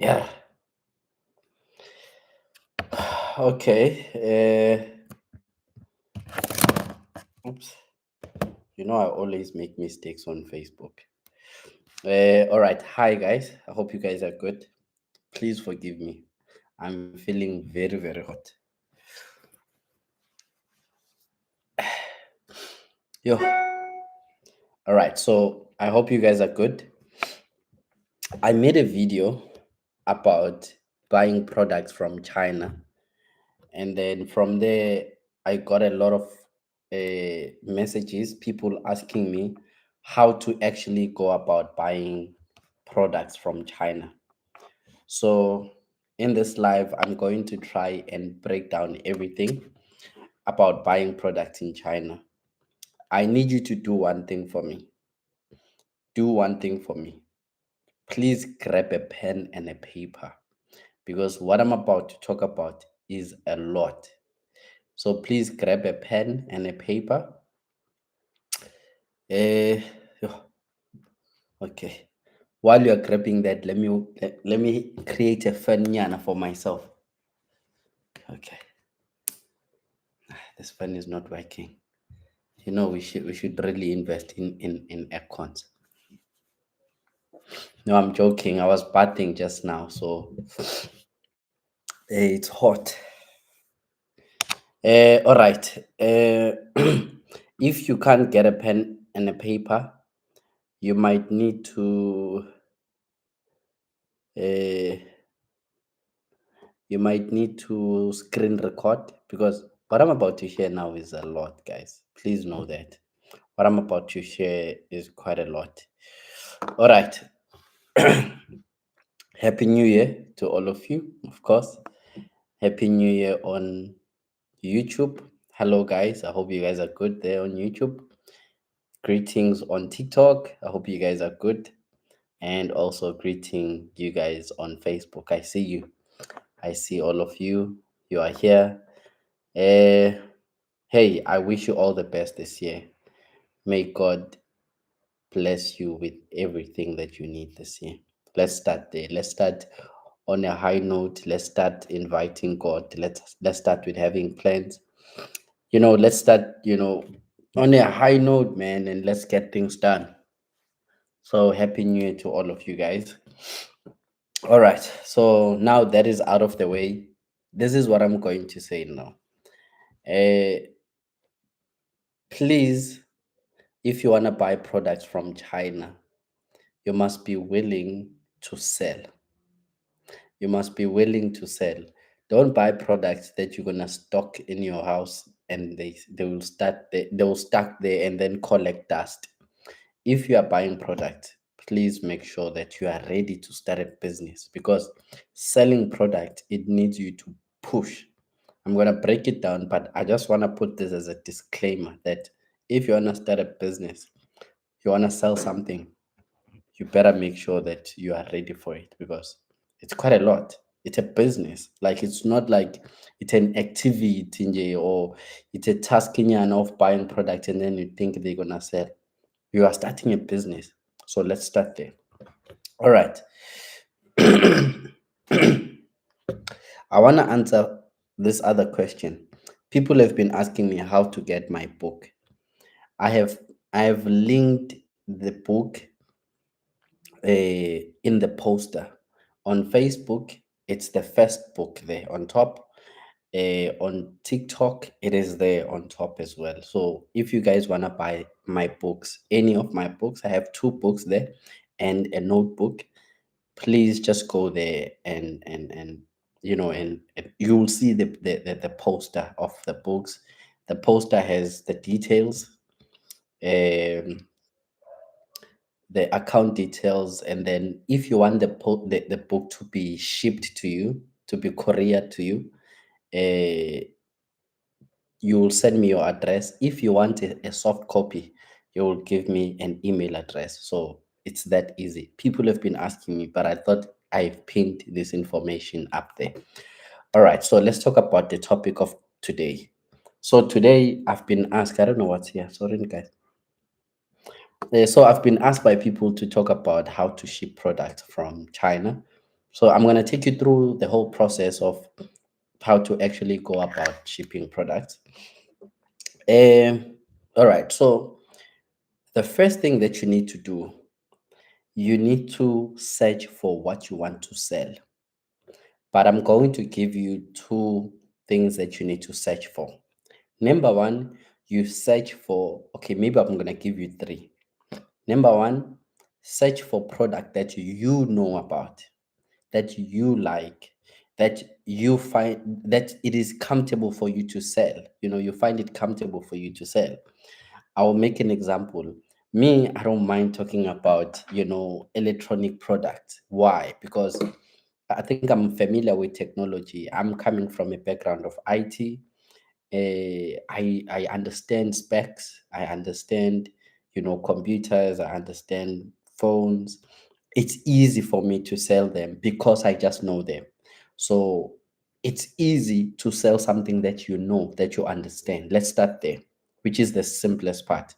Yeah. Okay. Oops. I always make mistakes on Facebook. All right. Hi, guys. I hope you guys are good. Please forgive me. I'm feeling very, very hot. Yo. All right. So I hope you guys are good. I made a video about buying products from China, and then from there I got a lot of messages, people asking me how to actually go about buying products from China. So in this live, I'm going to try and break down everything about buying products in China. I need you to do one thing for me. Do one thing for me. Please grab a pen and a paper, because what I'm about to talk about is a lot. So please grab a pen and a paper. Eh, okay. While you're grabbing that, let me create a fun yana for myself. Okay. This fun is not working. We should really invest in aircons. No, I'm joking. I was bathing just now, so it's hot. All right. If you can't get a pen and a paper, you might need to uh, screen record, because what I'm about to share now is a lot, guys. Please know that what I'm about to share is quite a lot. All right. Happy New Year to all of you, of course. Happy New Year on YouTube. Hello, guys. I hope you guys are good there on YouTube. Greetings on TikTok. I hope you guys are good. And also greeting you guys on Facebook. I see you. I see all of you. You are here. Uh, hey, I wish you all the best this year. May God bless you with everything that you need this year. Let's start there. Let's start on a high note. Let's start inviting God. Let's start with having plans. Let's start, on a high note, man, and let's get things done. So happy new year to all of you guys. All right. So now that is out of the way, this is what I'm going to say now. Uh, please, if you want to buy products from China, you must be willing to sell. You must be willing to sell. Don't buy products that you're gonna stock in your house and they will stuck there and then collect dust. If you are buying product, please make sure that you are ready to start a business, because selling product, it needs you to push. I'm gonna break it down, but I just wanna put this as a disclaimer that if you wanna start a business, you wanna sell something, you better make sure that you are ready for it, because it's quite a lot. It's a business. Like, it's not like it's an activity nje, or it's a task of buying product and then you think they're gonna sell. You are starting a business. So let's start there. All right. I want to answer this other question. People have been asking me how to get my book. I have I have linked the book in the poster on Facebook. It's the first book there on top. On TikTok, it is there on top as well. So if you guys want to buy my books, any of my books, I have two books there and a notebook. Please just go there and you will see the poster of the books. The poster has the details, um, the account details, and then if you want the book to be shipped to you, to be couriered to you, uh, you will send me your address. If you want a soft copy, you will give me an email address. So it's that easy. People have been asking me, but I thought I've pinned this information up there. All right, so let's talk about the topic of today. So today I've been asked, I don't know what's here, sorry guys. So I've been asked by people to talk about how to ship products from China. So I'm going to take you through the whole process of how to actually go about shipping products. Um, all right. So the first thing that you need to do, you need to search for what you want to sell. But I'm going to give you two things that you need to search for. Number one, you search for, okay, maybe I'm going to give you three. Number one, search for product that you know about, that you like, that you find that it is comfortable for you to sell. You find it comfortable for you to sell. I'll make an example. Me, I don't mind talking about, electronic products. Why? Because I think I'm familiar with technology. I'm coming from a background of IT. I understand specs. I understand, computers. I understand phones. It's easy for me to sell them because I just know them. So it's easy to sell something that you know, that you understand. Let's start there, which is the simplest part.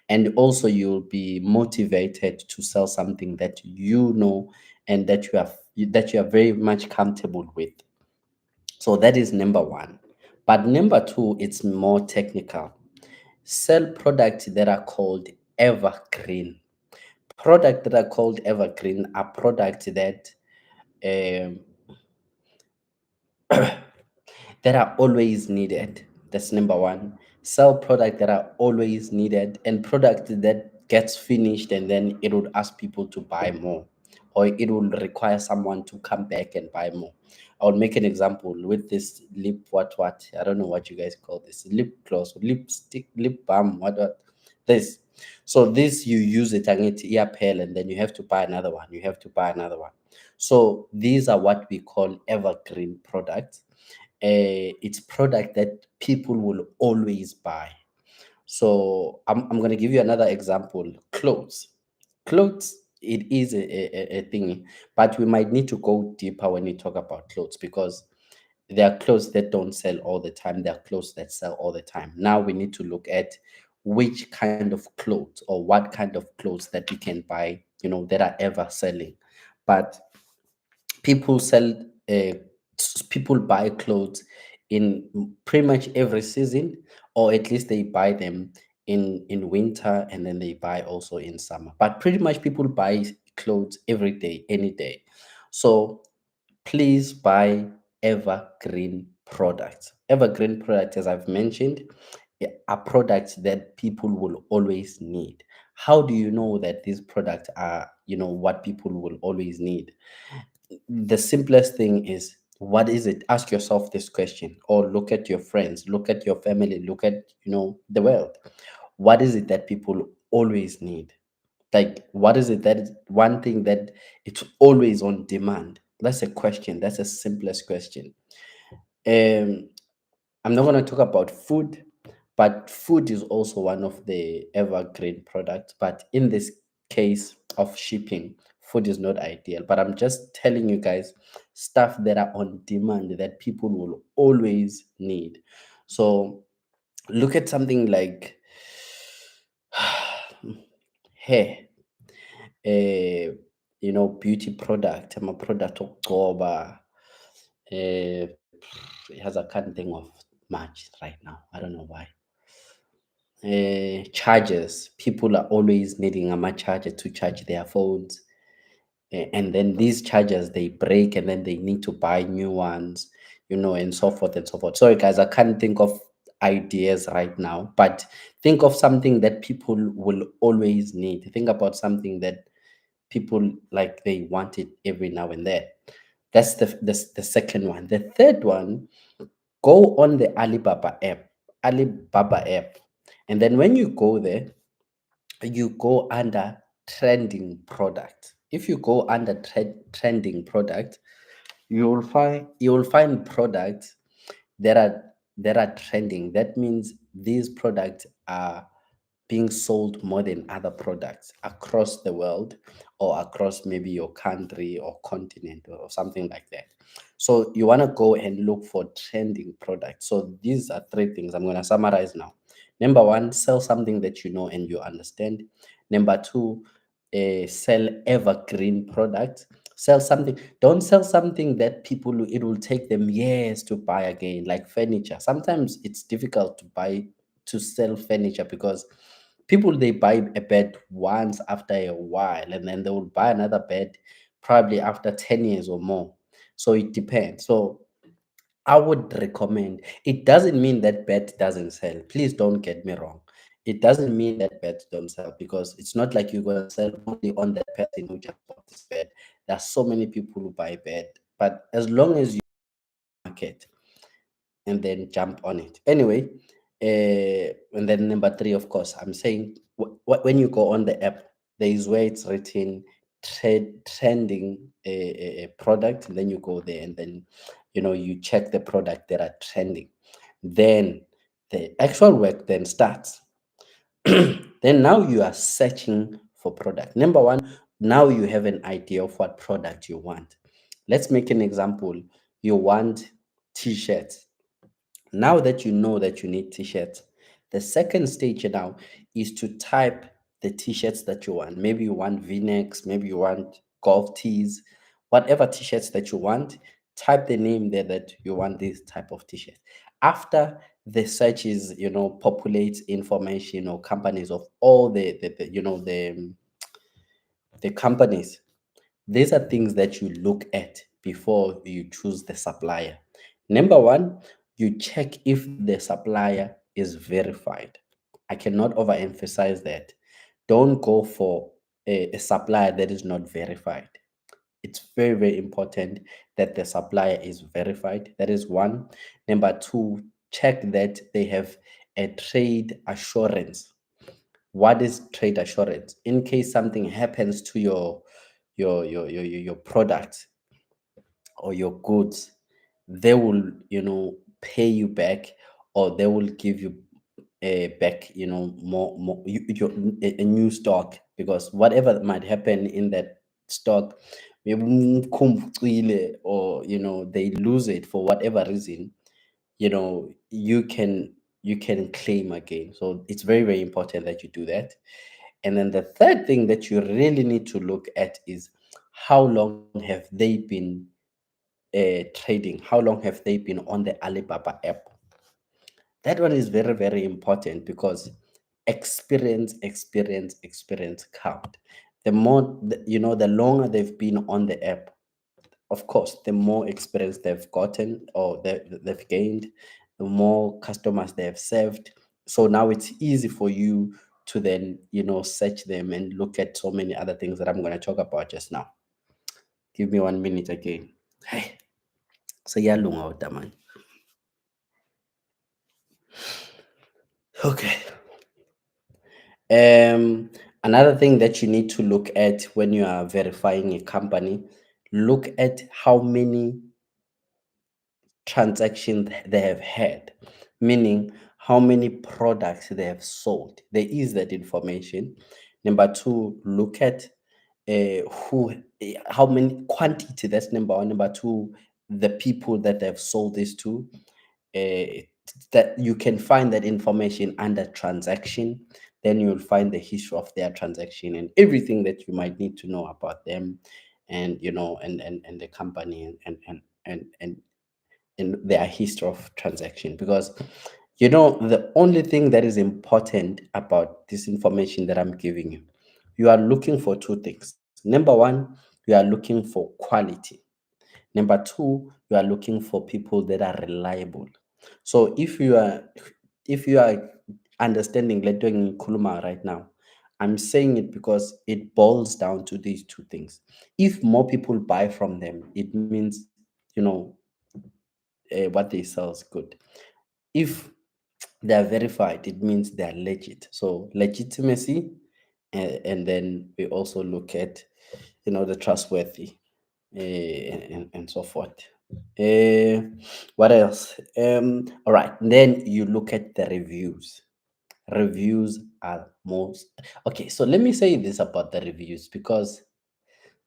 And also, you'll be motivated to sell something that you know and that you are very much comfortable with. So that is number one. But number two, it's more technical. Sell products that are called evergreen. Products that are called evergreen are products um, that are always needed. That's number one. Sell products that are always needed and product that gets finished and then it would ask people to buy more, or it will require someone to come back and buy more. I'll make an example with this lip what I don't know what you guys call this, lip gloss, lipstick, lip balm, what this. So this, you use it and it ear pale and then you have to buy another one. You have to buy another one. So these are what we call evergreen products. It's product that people will always buy. So I'm going to give you another example. Clothes, it is a thing, but we might need to go deeper when we talk about clothes, because there are clothes that don't sell all the time. There are clothes that sell all the time. Now we need to look at which kind of clothes or what kind of clothes that we can buy, that are ever selling. But people sell people buy clothes in pretty much every season, or at least they buy them in winter, and then they buy also in summer. But pretty much people buy clothes every day, any day. So please buy evergreen products. Evergreen products, as I've mentioned, are products that people will always need. How do you know that these products are, what people will always need? The simplest thing is, what is it? Ask yourself this question, or look at your friends, look at your family, look at, the world. What is it that people always need? Like, what is it that is one thing that it's always on demand? That's a question. That's the simplest question. um I'm not going to talk about food, but food is also one of the evergreen products. But in this case of shipping, food is not ideal. But I'm just telling you guys stuff that are on demand that people will always need. So look at something like hair, uh, beauty product. I'm a product of Goba. Has I can't think of much right now. I don't know why. Chargers. People are always needing a charger to charge their phones. And then these chargers, they break and then they need to buy new ones, and so forth and so forth. Sorry, guys, I can't think of ideas right now, but think of something that people will always need. Think about something that people like, they want it every now and then. That's the second one. The third one, go on the Alibaba app. And then when you go there, you go under trending product. If you go under trending product, you will find products that are trending. That means these products are being sold more than other products across the world, or across maybe your country or continent or something like that. So you want to go and look for trending products. So these are three things I'm going to summarize now. Number one, sell something that you know and you understand. Number two, sell evergreen products. Sell something. Don't sell something that people, it will take them years to buy again, like furniture. Sometimes it's difficult to sell furniture because people, they buy a bed once after a while, and then they will buy another bed probably after 10 years or more. So it depends. So I would recommend. It doesn't mean that bed doesn't sell. Please don't get me wrong. It doesn't mean that beds don't sell, because it's not like you're gonna sell only on that person who just bought this bed. There are so many people who buy bed, but as long as you market, and then jump on it. Anyway, and then number three, of course, I'm saying when you go on the app, there is where it's written trending a product, and then you go there, and then you check the product that are trending. Then the actual work then starts. Then now you are searching for product. Number one, now you have an idea of what product you want. Let's make an example. You want t-shirts. Now that you know that you need t-shirts, the second stage now is to type the t-shirts that you want. Maybe you want V-necks, maybe you want golf tees, whatever t-shirts that you want, type the name there that you want this type of t-shirt. After the search is, populates information or companies of all the companies. These are things that you look at before you choose the supplier. Number one, you check if the supplier is verified. I cannot overemphasize that. Don't go for a supplier that is not verified. It's very, very important that the supplier is verified. That is one. Number two, check that they have a trade assurance. What is trade assurance? In case something happens to your product or your goods, they will pay you back, or they will give you back more a new stock, because whatever might happen in that stock, maybe kumbucile, or they lose it for whatever reason, you can claim again. So it's very, very important that you do that. And then the third thing that you really need to look at is how long have they been trading, how long have they been on the Alibaba app. That one is very, very important, because experience count. The more the longer they've been on the app, of course, the more experience they've gotten, or they've gained, the more customers they have served. So now it's easy for you to then, search them and look at so many other things that I'm going to talk about just now. Give me 1 minute again. Hey, seyalunga udamane. Okay. Another thing that you need to look at when you are verifying a company, look at how many transactions they have had, meaning how many products they have sold. There is that information. Number two, look at how many quantity. That's number one. Number two, the people that they have sold this to. Uh, that you can find that information under transaction. Then you'll find the history of their transaction and everything that you might need to know about them, and and the company, and their history of transaction. Because the only thing that is important about this information that I'm giving you, you are looking for two things. Number one, you are looking for quality. Number two, you are looking for people that are reliable. So if you are understanding Letweng Kuluma right now, I'm saying it because it boils down to these two things. If more people buy from them, it means what they sell is good. If they are verified, it means they are legit. So legitimacy, and then we also look at the trustworthy, and so forth. uh, what else? All right, then you look at the reviews. Reviews are most okay. So let me say this about the reviews, because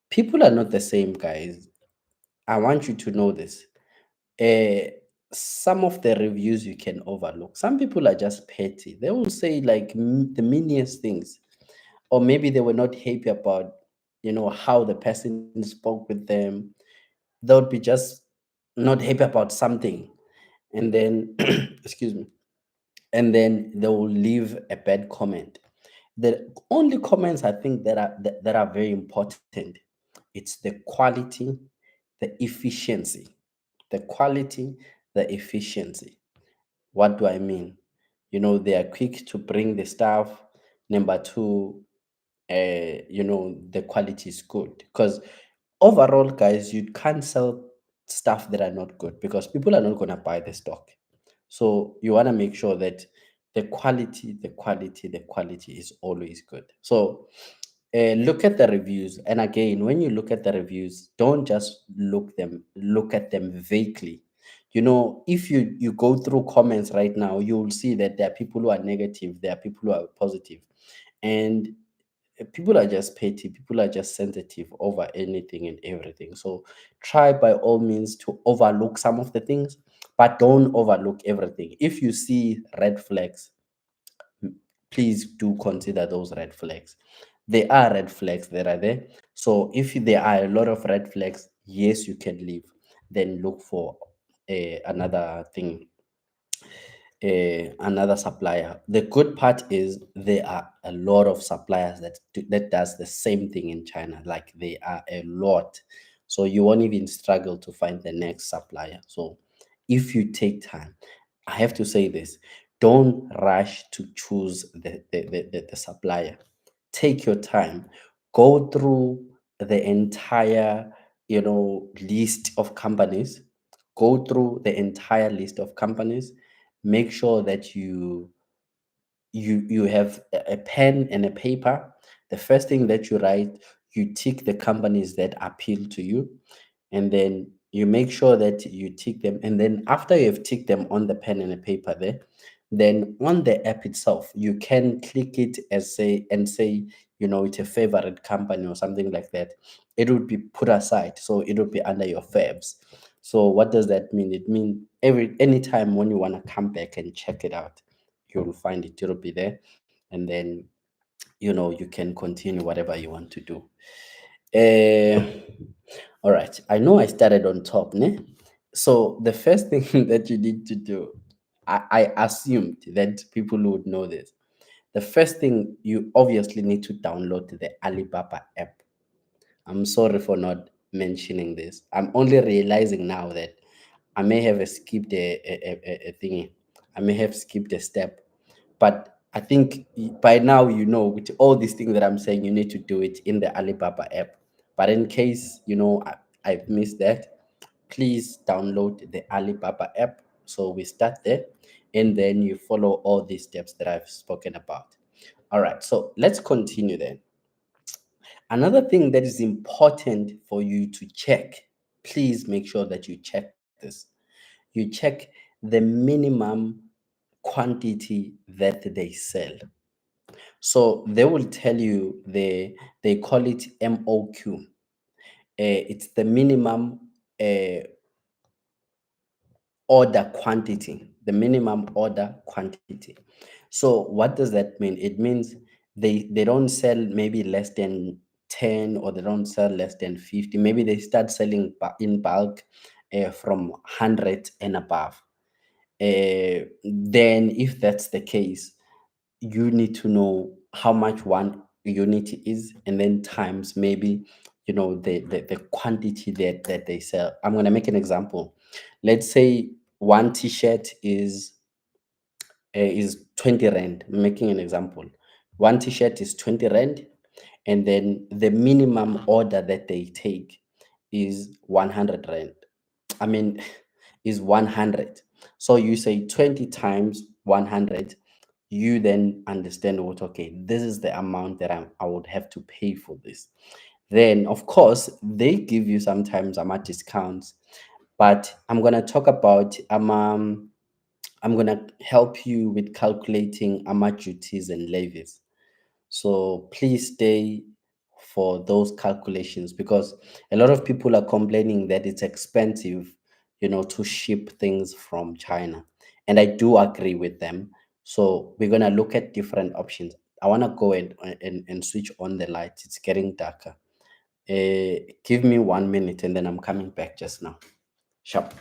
people are not the same, guys. I want you to know this. uh, some of the reviews you can overlook. Some people are just petty. They will say like the meanest things, or maybe they were not happy about. how the person spoke with them. They would be just not happy about something, and then excuse me, and then they will leave a bad comment. The only comments I think that are very important, it's the quality, the efficiency. The quality, the efficiency. What do I mean? They are quick to bring the stuff. Number two, the quality is good. Because overall, guys, you can't sell stuff that are not good because people are not going to buy the stock. So you want to make sure that the quality is always good. So look at the reviews, and again, when you look at the reviews, don't just look at them vaguely. If you go through comments right now, you will see that there are people who are negative, there are people who are positive, and people are just petty, people are just sensitive over anything and everything. So try by all means to overlook some of the things, but don't overlook everything. If you see red flags, please do consider those red flags. There are red flags that are there. So if there are a lot of red flags, yes, you can leave. Then look for another thing, another supplier. The good part is there are a lot of suppliers that does the same thing in China. Like there are a lot, so you won't even struggle to find the next supplier. So if you take time, I have to say this: don't rush to choose the supplier. Take your time, go through the entire list of companies. Go through the entire list of companies. Make sure that you have a pen and a paper. The first thing that you write, you tick the companies that appeal to you, and then you make sure that you tick them. And then after you have ticked them on the pen and the paper there, then on the app itself, you can click it as say it's a favorite company or something like that. It would be put aside, so it would be under your favs. So what does that mean? It means anytime when you want to come back and check it out, you'll find it. It'll be there, and then you can continue whatever you want to do. uh, all right, I know I started on top, ne? So the first thing that you need to do, I assumed that people would know this. The first thing, you obviously need to download the Alibaba app. I'm sorry for not mentioning this. I'm only realizing now that I may have skipped a thingy. I may have skipped a step. But I think by now, with all these things that I'm saying, you need to do it in the Alibaba app. But in case, I've missed that, please download the Alibaba app. So we start there, and then you follow all these steps that I've spoken about. All right, so let's continue then. Another thing that is important for you to check, please make sure that you check this. You check the minimum quantity that they sell. So they will tell you, they call it MOQ. It's the minimum order quantity, the minimum order quantity. So what does that mean? It means they don't sell maybe less than 10, or they don't sell less than 50. Maybe they start selling in bulk from 100 and above. Then if that's the case, you need to know how much one unit is, and then times maybe the quantity that they sell. I'm going to make an example. Let's say one t-shirt is 20 rand. I'm making an example. One t-shirt is 20 rand, and then the minimum order that they take is 100 rand. I mean, is 100. So you say 20 times 100, you then understand what, okay, this is the amount that I would have to pay for this. Then, of course, they give you sometimes discounts, but I'm going to talk about I'm going to help you with calculating duties and levies. So please stay for those calculations, because a lot of people are complaining that it's expensive, to ship things from China. And I do agree with them. So we're going to look at different options. I want to go and switch on the lights. It's getting darker. Give me 1 minute and then I'm coming back just now. Sharp.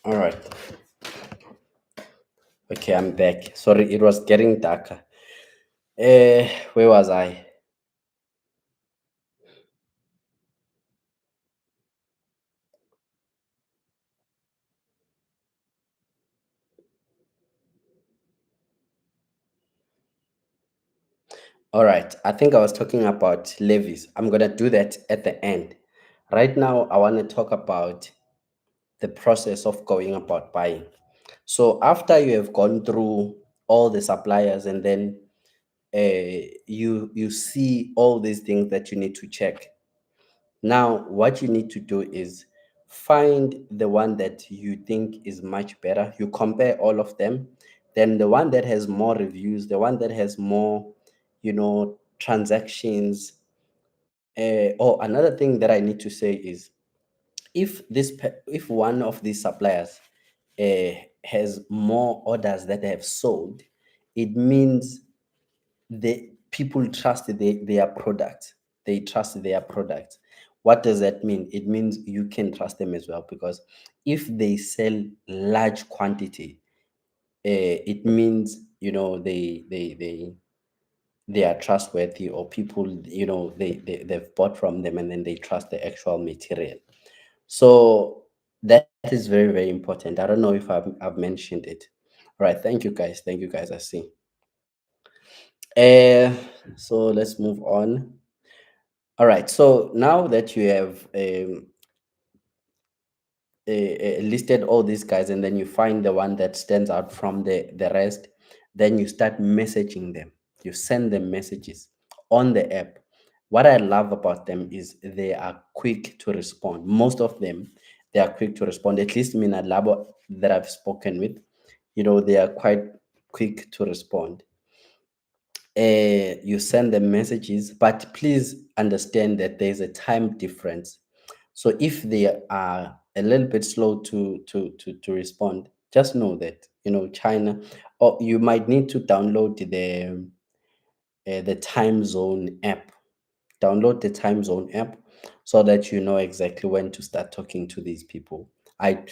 All right. Okay, I'm back. Sorry, it was getting darker. Where was I? All right. I think I was talking about levies. I'm going to do that at the end. Right now, I want to talk about the process of going about buying. So, after you have gone through all the suppliers and then you see all these things that you need to check. Now, what you need to do is find the one that you think is much better. You compare all of them. Then the one that has more reviews, the one that has more, transactions. Oh, another thing that I need to say is if one of these suppliers uh, has more orders that they have sold, it means the people trust their product. They trust their product. What does that mean? It means you can trust them as well, because if they sell large quantity, it means they are trustworthy, or people they've bought from them and then they trust the actual material. So that is very, very important. I don't know if I've mentioned it. All right, thank you guys, I see. uh so let's move on. All right, so now that you have listed all these guys, and then you find the one that stands out from the rest, then you start messaging them. You send them messages on the app. What I love about them is they are quick to respond. Most of them, they are quick to respond. At least Mina Labo that I've spoken with, they are quite quick to respond. You send them messages, but please understand that there's a time difference. So if they are a little bit slow to respond, just know that China, or you might need to download the time zone app. Download the time zone app so that you know exactly when to start talking to these people. I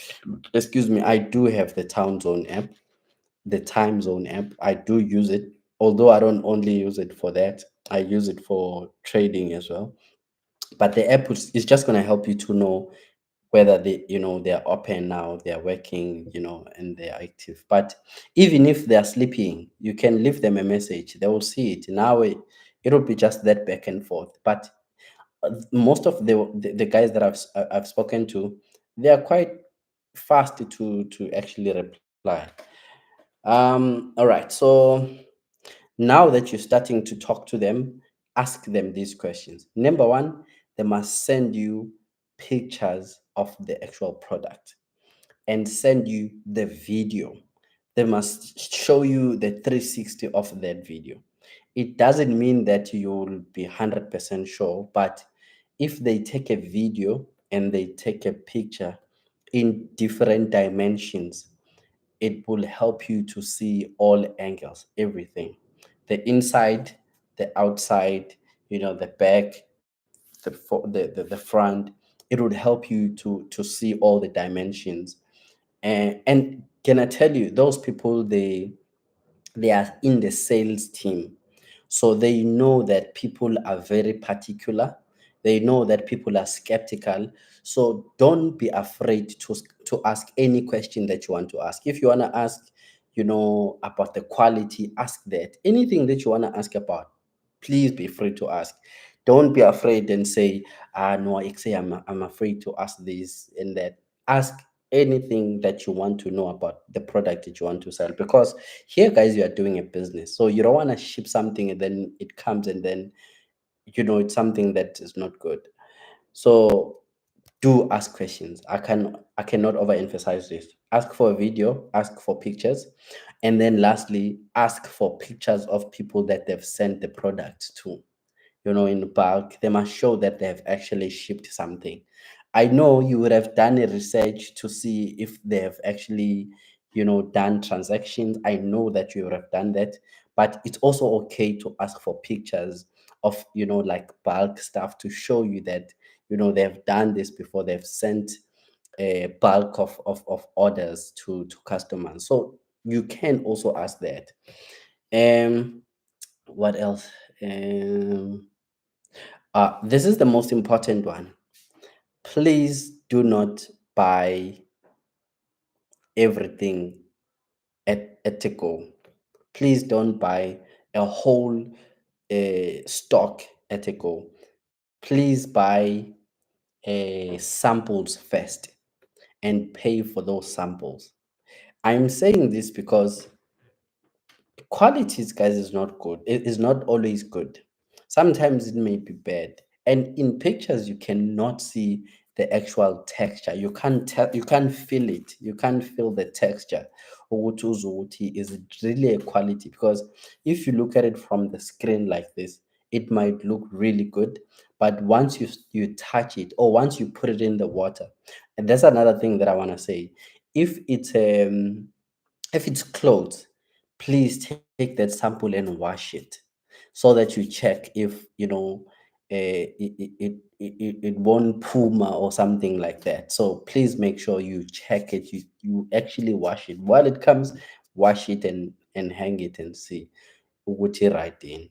excuse me, I do have the town zone app, the time zone app. I do use it, although I don't only use it for that. I use it for trading as well. But the app is just going to help you to know whether they're open now, they're working, and they're active. But even if they're sleeping, you can leave them a message. They will see it. Now it'll be just that back and forth. But most of the guys that I've spoken to, they are quite fast to actually reply. All right, so now that you're starting to talk to them, ask them these questions. Number one, they must send you pictures of the actual product and send you the video. They must show you the 360 of that video. It doesn't mean that you'll be 100% sure, but if they take a video and they take a picture in different dimensions, it will help you to see all angles, everything, the inside, the outside, the back, the front. It would help you to see all the dimensions. And can I tell you, those people, they are in the sales team, so they know that people are very particular. They know that people are skeptical. So don't be afraid to ask any question that you want to ask. If you want to ask, about the quality, ask that. Anything that you want to ask about, please be free to ask. Don't be afraid and say, no, actually, I'm afraid to ask this and that. Ask anything that you want to know about the product that you want to sell. Because here, guys, you are doing a business. So you don't want to ship something and then it comes and then, it's something that is not good. So do ask questions. I cannot overemphasize this. Ask for a video, ask for pictures, and then lastly, ask for pictures of people that they've sent the product to, in bulk. They must show that they have actually shipped something. I know you would have done a research to see if they have actually, done transactions. I know that you would have done that, but it's also okay to ask for pictures of, like bulk stuff to show you that, they have done this before. They've sent a bulk of orders to customers. So you can also ask that. Um, what else? This is the most important one. Please do not buy everything at a go. Please don't buy a whole stock at a go. Please buy samples first and pay for those samples. I'm saying this because qualities, guys, is not good. It is not always good. Sometimes it may be bad. And in pictures, you cannot see the actual texture. You can't tell, you can't feel it. You can't feel the texture. Ukuthi uzokuthi, is it really a quality? Because if you look at it from the screen like this, it might look really good. But once you touch it or once you put it in the water, and that's another thing that I want to say. If it's if it's clothes, please take that sample and wash it so that you check if it won't puma or something like that. So please make sure you check it. You actually wash it while it comes. Wash it and hang it and see ukuthi right in.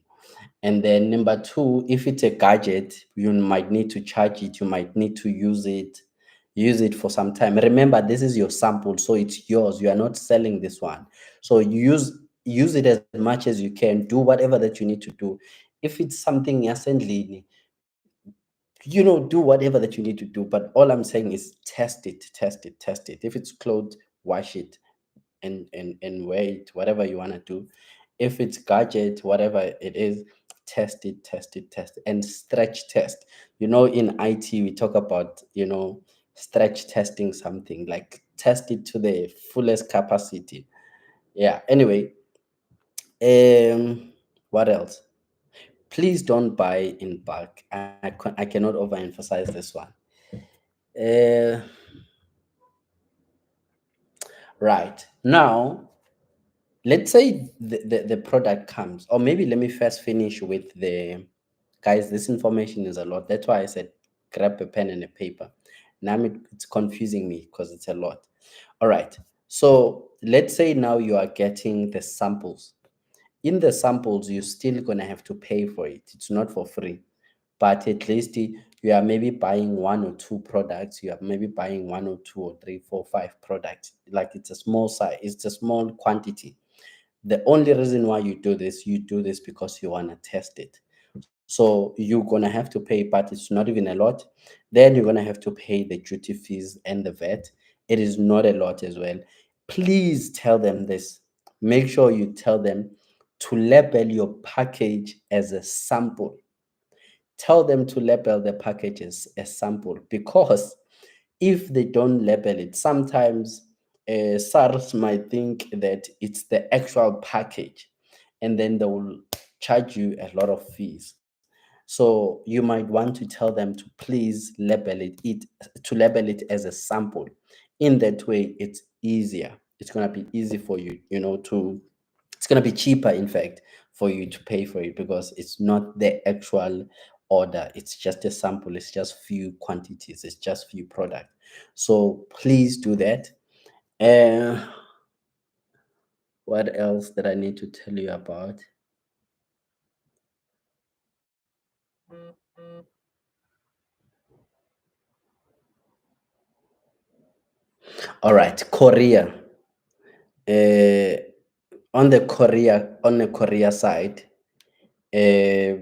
And then number two, if it's a gadget, you might need to charge it, you might need to use it for some time. Remember, this is your sample, so it's yours. You are not selling this one. So use it as much as you can. Do whatever that you need to do. If it's something assembly, do whatever that you need to do. But all I'm saying is test it, test it, test it. If it's clothes, wash it and wait, whatever you want to do. If it's gadget, whatever it is, test it, test it, test it, and stretch test. In IT we talk about stretch testing something, like test it to the fullest capacity. Yeah, anyway. What else? Please don't buy in bulk. I cannot overemphasize this one. uh right now, let's say the product comes, or maybe let me first finish with the guys. This information is a lot. That's why I said grab a pen and a paper. Now it's confusing me because it's a lot. All right, so let's say now you are getting the samples. In the samples, you're still gonna have to pay for it. It's not for free, but at least you are maybe buying one or two products. You are maybe buying one or two or three, four, five products. Like it's a small size, it's a small quantity. The only reason why you do this because you want to test it. So you're gonna have to pay, but it's not even a lot. Then you're gonna have to pay the duty fees and the VAT. It is not a lot as well. Please tell them this. Make sure you tell them to label your package as a sample. Tell them to label the package as a sample, because if they don't label it, sometimes SARS might think that it's the actual package, and then they will charge you a lot of fees. So you might want to tell them to please label it as a sample. In that way, it's easier. It's gonna be easy for you, to it's going to be cheaper, in fact, for you to pay for it, because it's not the actual order. It's just a sample. It's just few quantities. It's just few product. So please do that. uh, what else that I need to tell you about? All right, Korea. uh, on the Korea side, uh,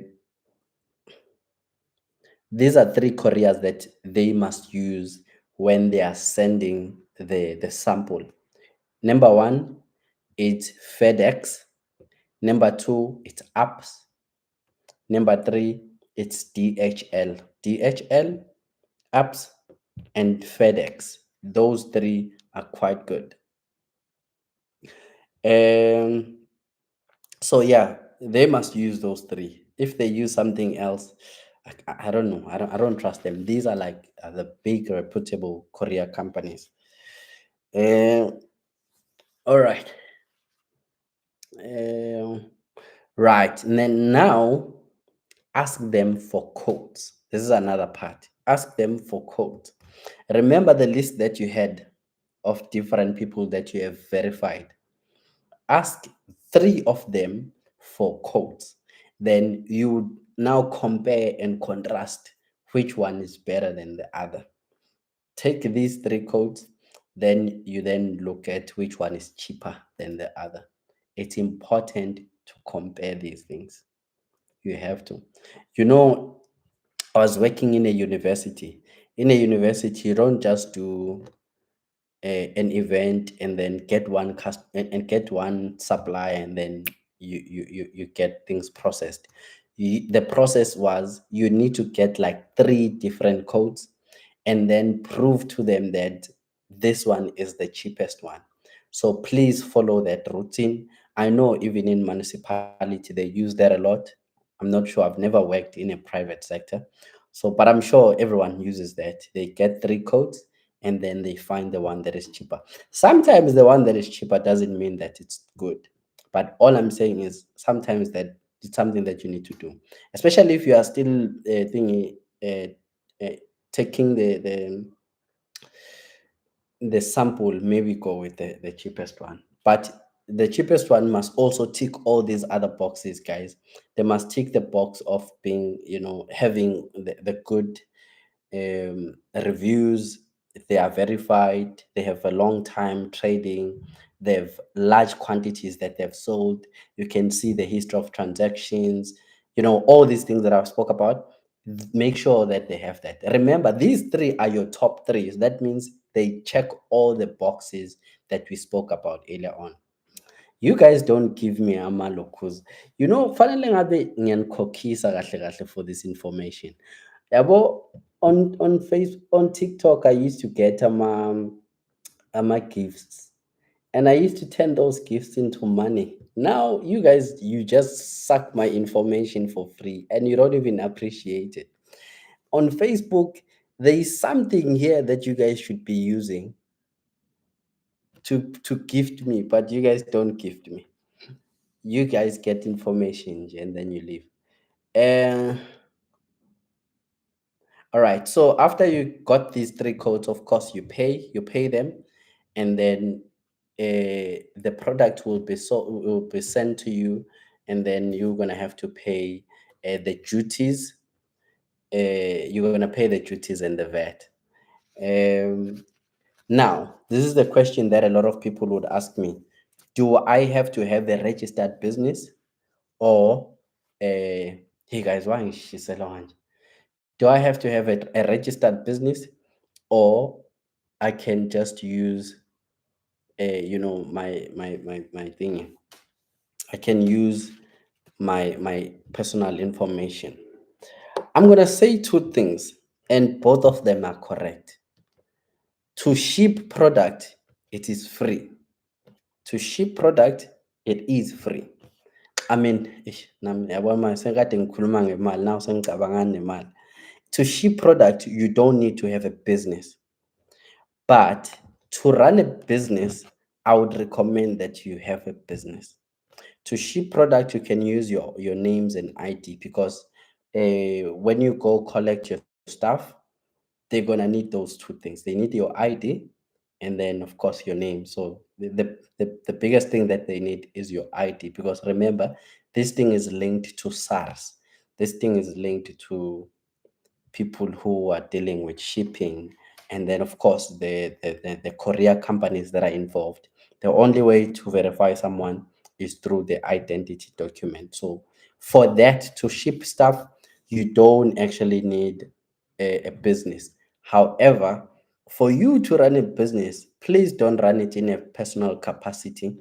These are three couriers that they must use when they are sending the sample. Number one, it's FedEx. Number two, it's apps. Number three, it's DHL. DHL, apps, and FedEx. Those three are quite good. Um, so yeah, they must use those three. If they use something else, I don't know. I don't trust them. These are like the big reputable courier companies. Uh, all right. Um, right. And then now ask them for quotes. This is another part. Ask them for quotes. Remember the list that you had of different people that you have verified. Ask three of them for quotes. Then you now compare and contrast which one is better than the other. Take these three quotes, then you then look at which one is cheaper than the other. It's important to compare these things. You have to. You know, I was working in a university. In a university, you don't just do an event and then get one and get one supply, and then you get things processed. The process was you need to get like three different codes and then prove to them that this one is the cheapest one. So please follow that routine. I know even in municipality they use that a lot. I'm not sure, I've never worked in a private sector. So, but I'm sure everyone uses that. They get three codes and then they find the one that is cheaper. Sometimes the one that is cheaper doesn't mean that it's good. But all I'm saying is sometimes that it's something that you need to do, especially if you are still thinking, uh, taking the sample, maybe go with the cheapest one. But the cheapest one must also tick all these other boxes, guys. They must tick the box of being, having the good reviews. They are verified, they have a long time trading, they have large quantities that they've sold. You can see the history of transactions, all these things that I've spoke about. Make sure that they have that. Remember, these three are your top three. So that means they check all the boxes that we spoke about earlier on. You guys don't give me amalo because fanele ngabe ngiyanikhokhisa kahle kahle for this information. Yabo, on Facebook, on TikTok, I used to get ama gifts, and I used to turn those gifts into money. Now you guys, you just suck my information for free, and you don't even appreciate it. On Facebook, there is something here that you guys should be using to gift me, but you guys don't gift me. You guys get information and then you leave. Uh, all right. So after you got these three codes, of course, you pay them, and then the product will be sent to you, and then you're gonna have to pay the duties. You're gonna pay the duties and the VAT. Um, Now, this is the question that a lot of people would ask me: do I have to have a registered business, or hey guys, why is she so long? Do I have to have a registered business, or I can just use my thingy. I can use my personal information. I'm gonna say two things, and both of them are correct. To ship product, it is free. To ship product, it is free. I mean, nami yabo manje sengikade ngikhuluma ngemali, now sengicabanga nemali. To ship product, you don't need to have a business. But to run a business, I would recommend that you have a business. To ship product, you can use your names and ID, because when you go collect your stuff, they're gonna need those two things. They need your ID, and then of course your name. So the biggest thing that they need is your ID, because remember, this thing is linked to SARS. This thing is linked to people who are dealing with shipping, and then of course the courier companies that are involved. The only way to verify someone is through the identity document. So for that to ship stuff, you don't actually need a business. However, for you to run a business, please don't run it in a personal capacity.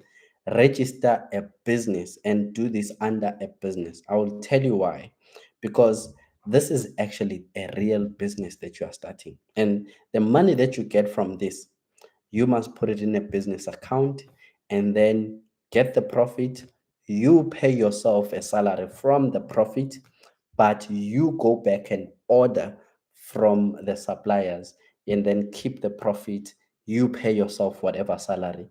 Register a business and do this under a business. I will tell you why. Because this is actually a real business that you are starting. And the money that you get from this, you must put it in a business account and then get the profit. You pay yourself a salary from the profit, but you go back and order from the suppliers and then keep the profit. You pay yourself whatever salary.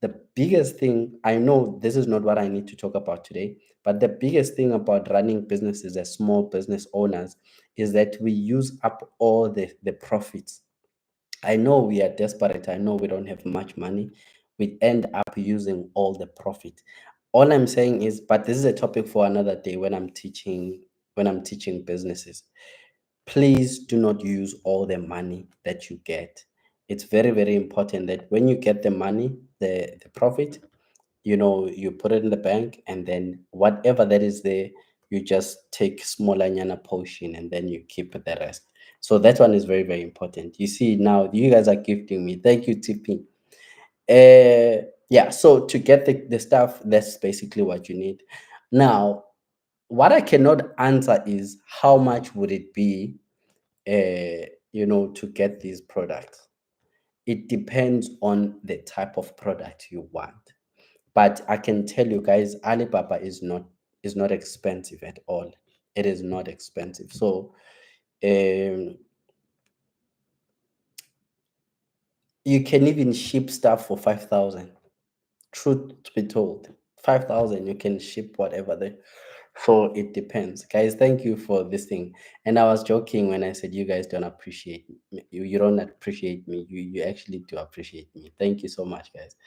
The biggest thing, I know this is not what I need to talk about today, but the biggest thing about running businesses as small business owners is that we use up all the profits. I know we are desperate. I know we don't have much money. We end up using all the profit. All I'm saying is, but this is a topic for another day when I'm teaching businesses. Please do not use all the money that you get. It's very, very important that when you get the money, the profit, you put it in the bank, and then whatever that is there, you just take smaller nyana portion and then you keep the rest. So that one is very, very important. You see, now you guys are gifting me. Thank you, TP. Yeah, so to get the stuff, that's basically what you need. Now, what I cannot answer is how much would it be, to get these products. It depends on the type of product you want. But I can tell you guys, Alibaba is not expensive at all. It is not expensive. So um, you can even ship stuff for 5,000. Truth to be told, 5,000 you can ship whatever the. So it depends, guys. Thank you for this thing. And I was joking when I said you guys don't appreciate me. You don't appreciate me. You actually do appreciate me. Thank you so much, guys.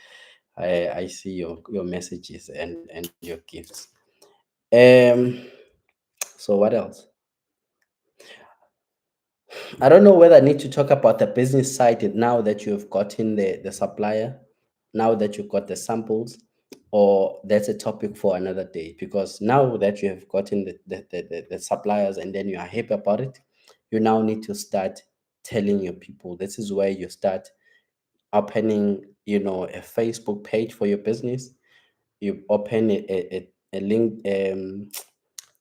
I see your messages and your gifts. Um. So what else? I don't know whether I need to talk about the business side now that you've gotten the supplier, now that you've got the samples, or that's a topic for another day. Because now that you have gotten the suppliers and then you are happy about it, you now need to start telling your people. This is where you start opening, a Facebook page for your business. You open a link, an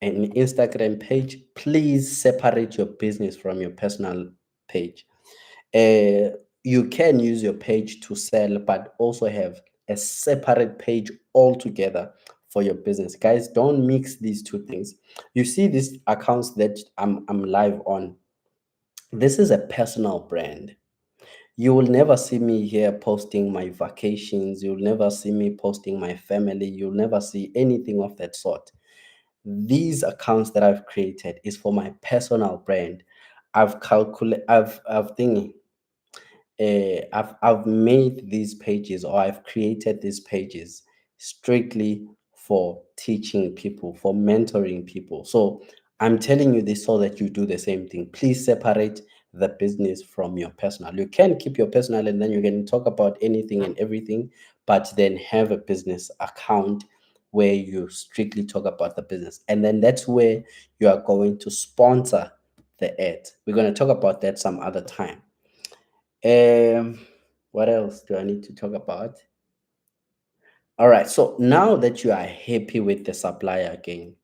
Instagram page. Please separate your business from your personal page. You can use your page to sell, but also have a separate page altogether for your business. Guys, don't mix these two things. You see these accounts that I'm live on. This is a personal brand. You will never see me here posting my vacations. You'll never see me posting my family. You'll never see anything of that sort. These accounts that I've created is for my personal brand. I've made these pages, or I've created these pages strictly for teaching people, for mentoring people. So I'm telling you this so that you do the same thing. Please separate the business from your personal. You can keep your personal and then you can talk about anything and everything, but then have a business account where you strictly talk about the business. And then that's where you are going to sponsor the ad. We're going to talk about that some other time. Um, what else do I need to talk about? All right. So now that you are happy with the supplier again,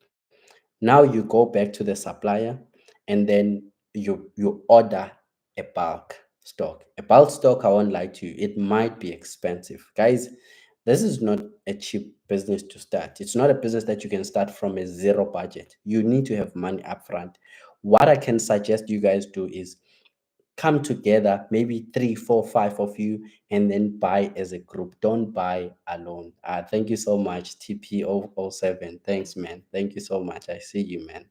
now you go back to the supplier and then you order a bulk stock. A bulk stock, I won't lie to you, it might be expensive. Guys, this is not a cheap business to start. It's not a business that you can start from a zero budget. You need to have money upfront. What I can suggest you guys do is come together, maybe three, four, five of you, and then buy as a group. Don't buy alone. Thank you so much, TP007. Thanks, man. Thank you so much. I see you, man.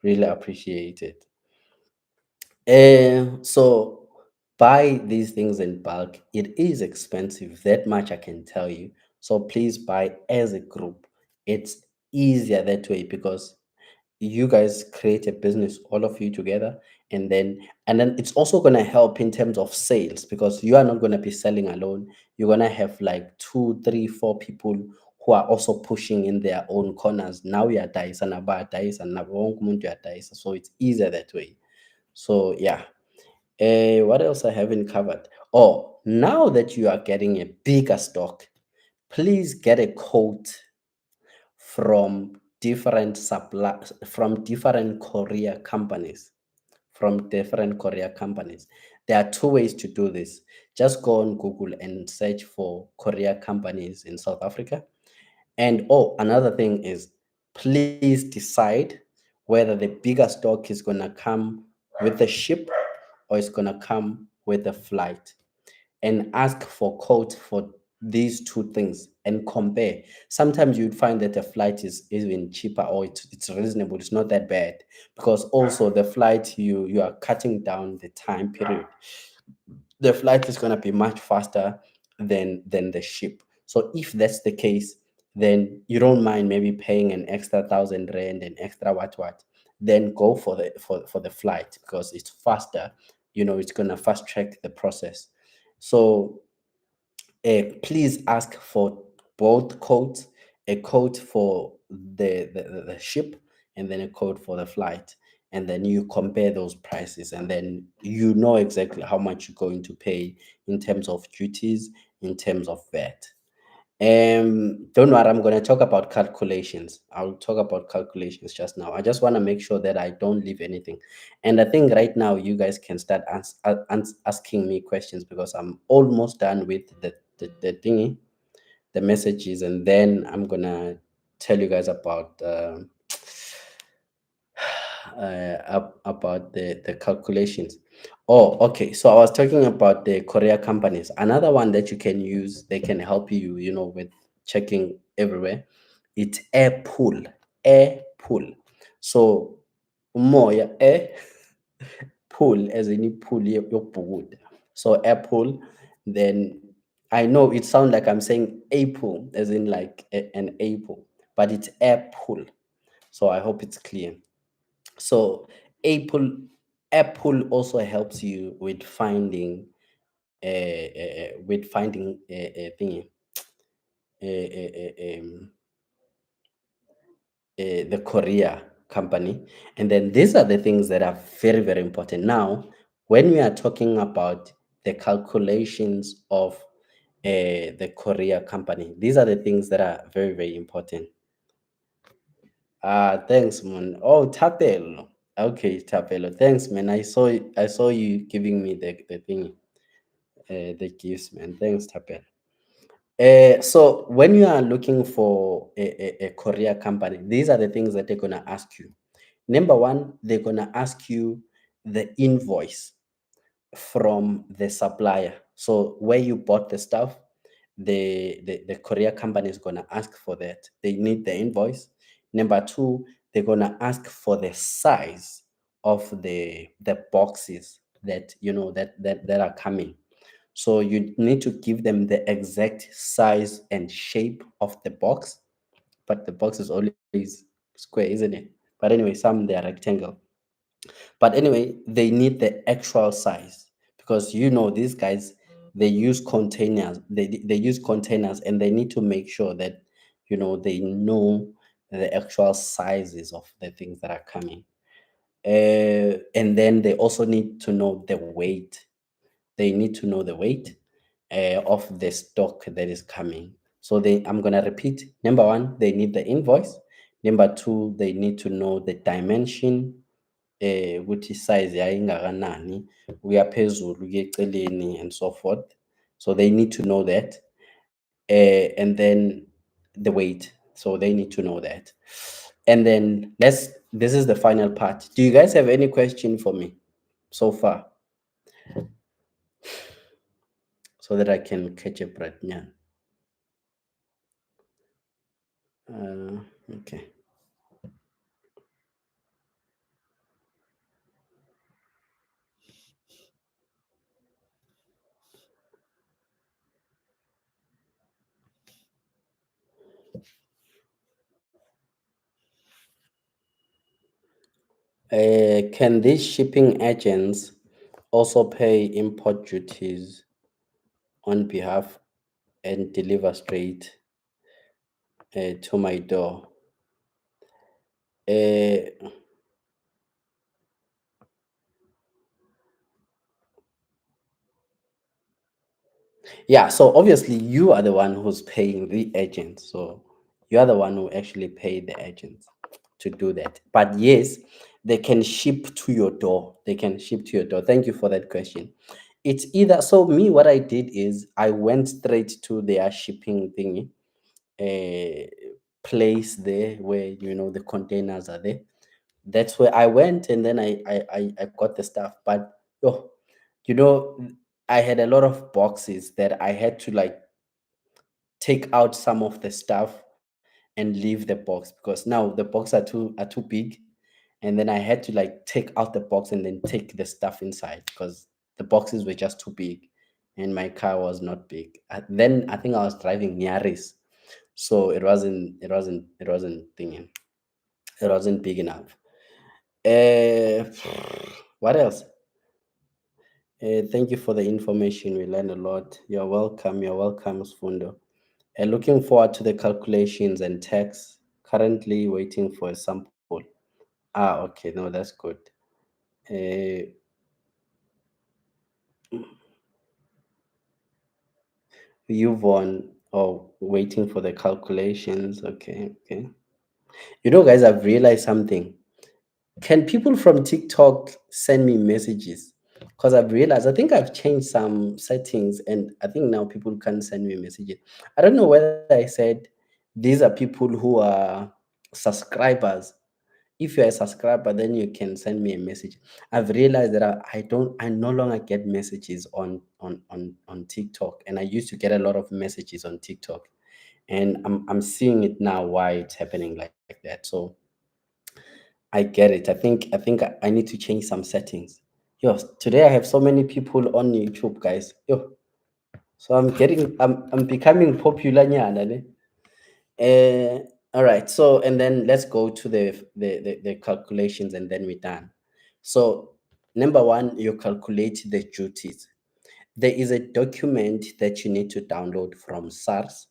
Really appreciate it. So buy these things in bulk. It is expensive, that much I can tell you. So please buy as a group. It's easier that way because you guys create a business, all of you together, and then it's also going to help in terms of sales because you are not going to be selling alone. You're going to have like two, three, four people who are also pushing in their own corners. Now you are dice and about dice and so it's easier that way. So yeah. What else I haven't covered? Oh, now that you are getting a bigger stock, please get a quote from different courier companies. From different courier companies. There are two ways to do this. Just go on Google and search for courier companies in South Africa. And oh, another thing is, please decide whether the bigger stock is going to come with the ship or it's going to come with the flight, and ask for quote for these two things and compare. Sometimes you'd find that the flight is even cheaper, or it's reasonable, it's not that bad, because also the flight, you are cutting down the time period. The flight is going to be much faster than the ship. So if that's the case, then you don't mind maybe paying an extra 1,000 rand, an extra what, then go for the flight, because it's faster. It's going to fast track the process. So please ask for both codes, a code for the ship, and then a code for the flight. And then you compare those prices, and then you know exactly how much you're going to pay in terms of duties, in terms of VAT. Don't worry, I'm going to talk about calculations. I'll talk about calculations just now. I just want to make sure that I don't leave anything. And I think right now you guys can start asking me questions, because I'm almost done with the thingy, the messages, and then I'm going to tell you guys about about the calculations. Oh, okay. So I was talking about the courier companies. Another one that you can use, they can help you, with checking everywhere. It's Airpool. Airpool. So more, yeah, air pool, as in pool your. So Apple, then I know it sounds like I'm saying Apple, as in like an apple, but it's Apple. So I hope it's clear. So Apple Apple also helps you with finding a thingy, a, the courier company. And then these are the things that are very, very important. Now, when we are talking about the calculations of the courier company, these are the things that are very, very important. Thanks, man. Oh, Tapelo. Okay, Tapelo. Thanks, man. I saw you giving me the thing, the gifts, man. Thanks, Tapelo. So when you are looking for a courier company, these are the things that they're gonna ask you. Number one, they're gonna ask you the invoice from the supplier. So where you bought the stuff, the courier company is gonna ask for that. They need the invoice. Number two, they're gonna ask for the size of the boxes that that are coming. So you need to give them the exact size and shape of the box, but the box is always square, isn't it? But anyway, some they are rectangle. But anyway, they need the actual size, because these guys, they use containers. They use containers, and they need to make sure that they know the actual sizes of the things that are coming. And then they also need to know the weight. They need to know the weight of the stock that is coming. So I'm gonna repeat. Number one, they need the invoice. Number two, they need to know the dimension, ukuthi isize yayo ingakanani, kuya phezulu kuya eceleni, and so forth. So they need to know that. And then the weight. So they need to know that. And then this is the final part. Do you guys have any question for me so far, so that I can catch up right now? Uh, okay. Can these shipping agents also pay import duties on behalf and deliver straight to my door? Uh, Yeah, so obviously you are the one who's paying the agent. So you are the one who actually pay the agents to do that. But yes, they can ship to your door. They can ship to your door. Thank you for that question. It's either, so me, what I did is I went straight to their shipping thingy, a place there where the containers are there. That's where I went, and then I got the stuff. But oh, you know, I had a lot of boxes that I had to like take out some of the stuff and leave the box, because now the box are too big, and then I had to like take out the box and then take the stuff inside because the boxes were just too big and my car was not big. Then I think I was driving Yaris, so it wasn't thinking, it wasn't big enough. uh what else? Thank you for the information. We learned a lot. You're welcome. You're welcome, Sfundo. Looking forward to the calculations and text. Currently waiting for a sample. Ah, okay. No, that's good. Uh, you've won. Oh, waiting for the calculations. Okay, okay. Guys, I've realized something. Can people from TikTok send me messages? Because I've realized, I think I've changed some settings, and I think now people can send me messages. I don't know whether I said these are people who are subscribers. If you're a subscriber, then you can send me a message. I've realized that I no longer get messages on TikTok, and I used to get a lot of messages on TikTok, and I'm seeing it now why it's happening like that. So I get it. I think I need to change some settings. Yo, today I have so many people on YouTube, guys. Yo, so I'm becoming popular, nyana, ne? All right. So, and then let's go to the calculations, and then we're done. So, number one, you calculate the duties. There is a document that you need to download from SARS.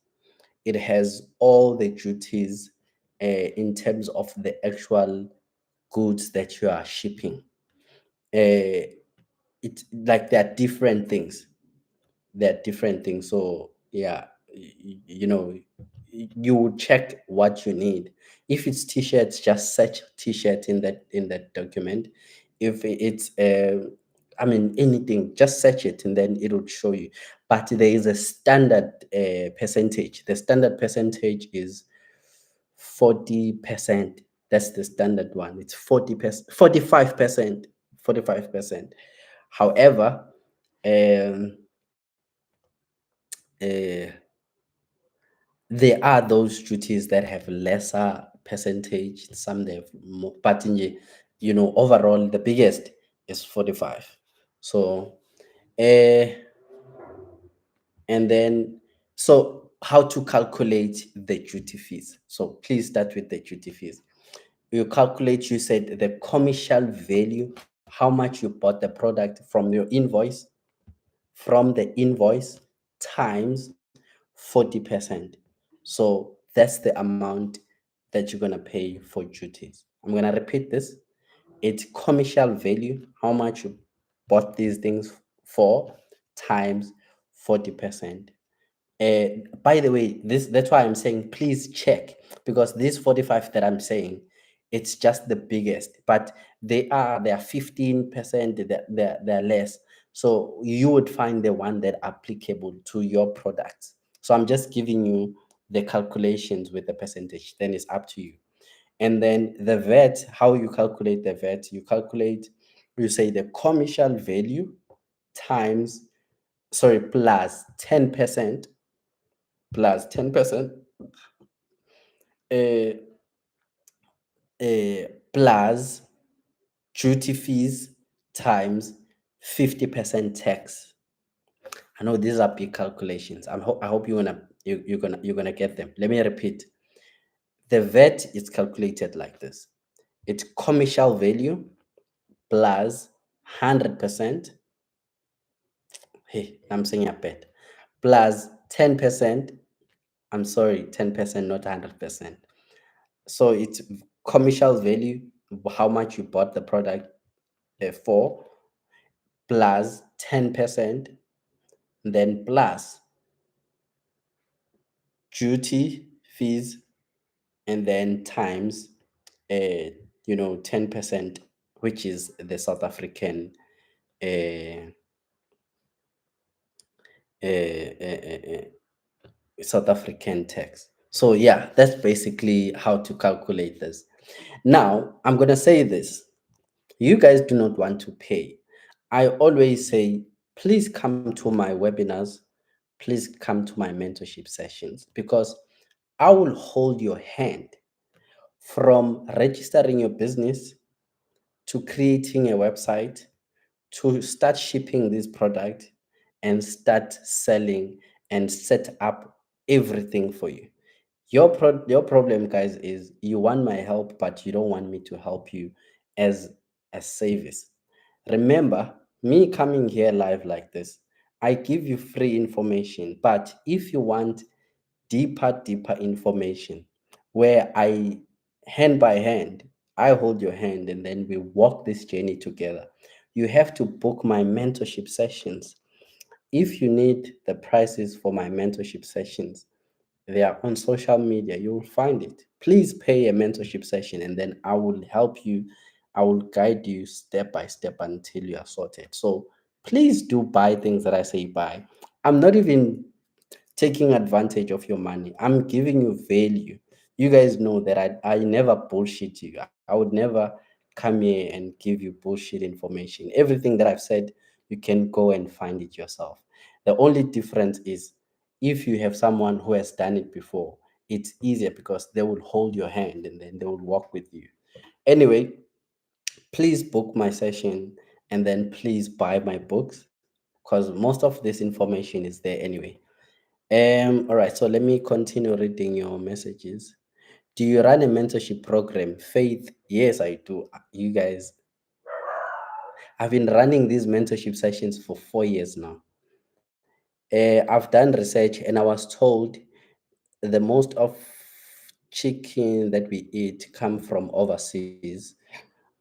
It has all the duties in terms of the actual goods that you are shipping. It's like there are different things. They're different things. So yeah, you would check what you need. If it's t-shirts, just search t-shirt in that document. If it's I mean anything, just search it and then it will show you. But there is a standard percentage. The standard percentage is 40%. That's the standard one. It's 40%, 45%, 45%. However, um, uh, there are those duties that have lesser percentage, some they have more, but overall, the biggest is 45. So, uh, and then, so how to calculate the duty fees? So please start with the duty fees. You calculate, you said the commercial value, how much you bought the product from the invoice times 40%. So that's the amount that you're going to pay for duties. I'm going to repeat this. It's commercial value, how much you bought these things for, times 40%. By the way, that's why I'm saying please check, because this 45 that I'm saying, it's just the biggest, but they are 15%, they're less. So you would find the one that applicable to your products. So I'm just giving you the calculations with the percentage, then it's up to you. And then the VAT, how you calculate the VAT, you say the commercial value times, sorry, plus 10%, plus 10%, uh, plus duty fees times 50% tax. I know these are big calculations. I hope you're gonna get them. Let me repeat. The VAT is calculated like this. It's commercial value plus 100%. Hey, I'm saying a bit. Plus 10%. I'm sorry, 10%, not 100%. So it's commercial value, how much you bought the product for, plus 10%, then plus duty fees, and then times, uh, 10%, which is the South African uh, uh, uh, uh, South African tax. So yeah, that's basically how to calculate this. Now I'm gonna say this: you guys do not want to pay. I always say, please come to my webinars, please come to my mentorship sessions, because I will hold your hand from registering your business to creating a website to start shipping this product and start selling and set up everything for you. Your problem, guys, is you want my help, but you don't want me to help you as a service. Remember, me coming here live like this, I give you free information. But if you want deeper information, where I, hand by hand, I hold your hand and then we walk this journey together, you have to book my mentorship sessions. If you need the prices for my mentorship sessions, they are on social media. You will find it. Please pay a mentorship session and then I will help you. I will guide you step by step until you are sorted. So please do buy things that I say buy. I'm not even taking advantage of your money. I'm giving you value. You guys know that I never bullshit you. I would never come here and give you bullshit information. Everything that I've said, you can go and find it yourself. The only difference is, if you have someone who has done it before, it's easier because they will hold your hand and then they will walk with you. Anyway, please book my session and then please buy my books, because most of this information is there anyway. All right, so let me continue reading your messages. Do you run a mentorship program? Faith, yes, I do. You guys, I've been running these mentorship sessions for 4 years now. I've done research and I was told the most of chicken that we eat come from overseas.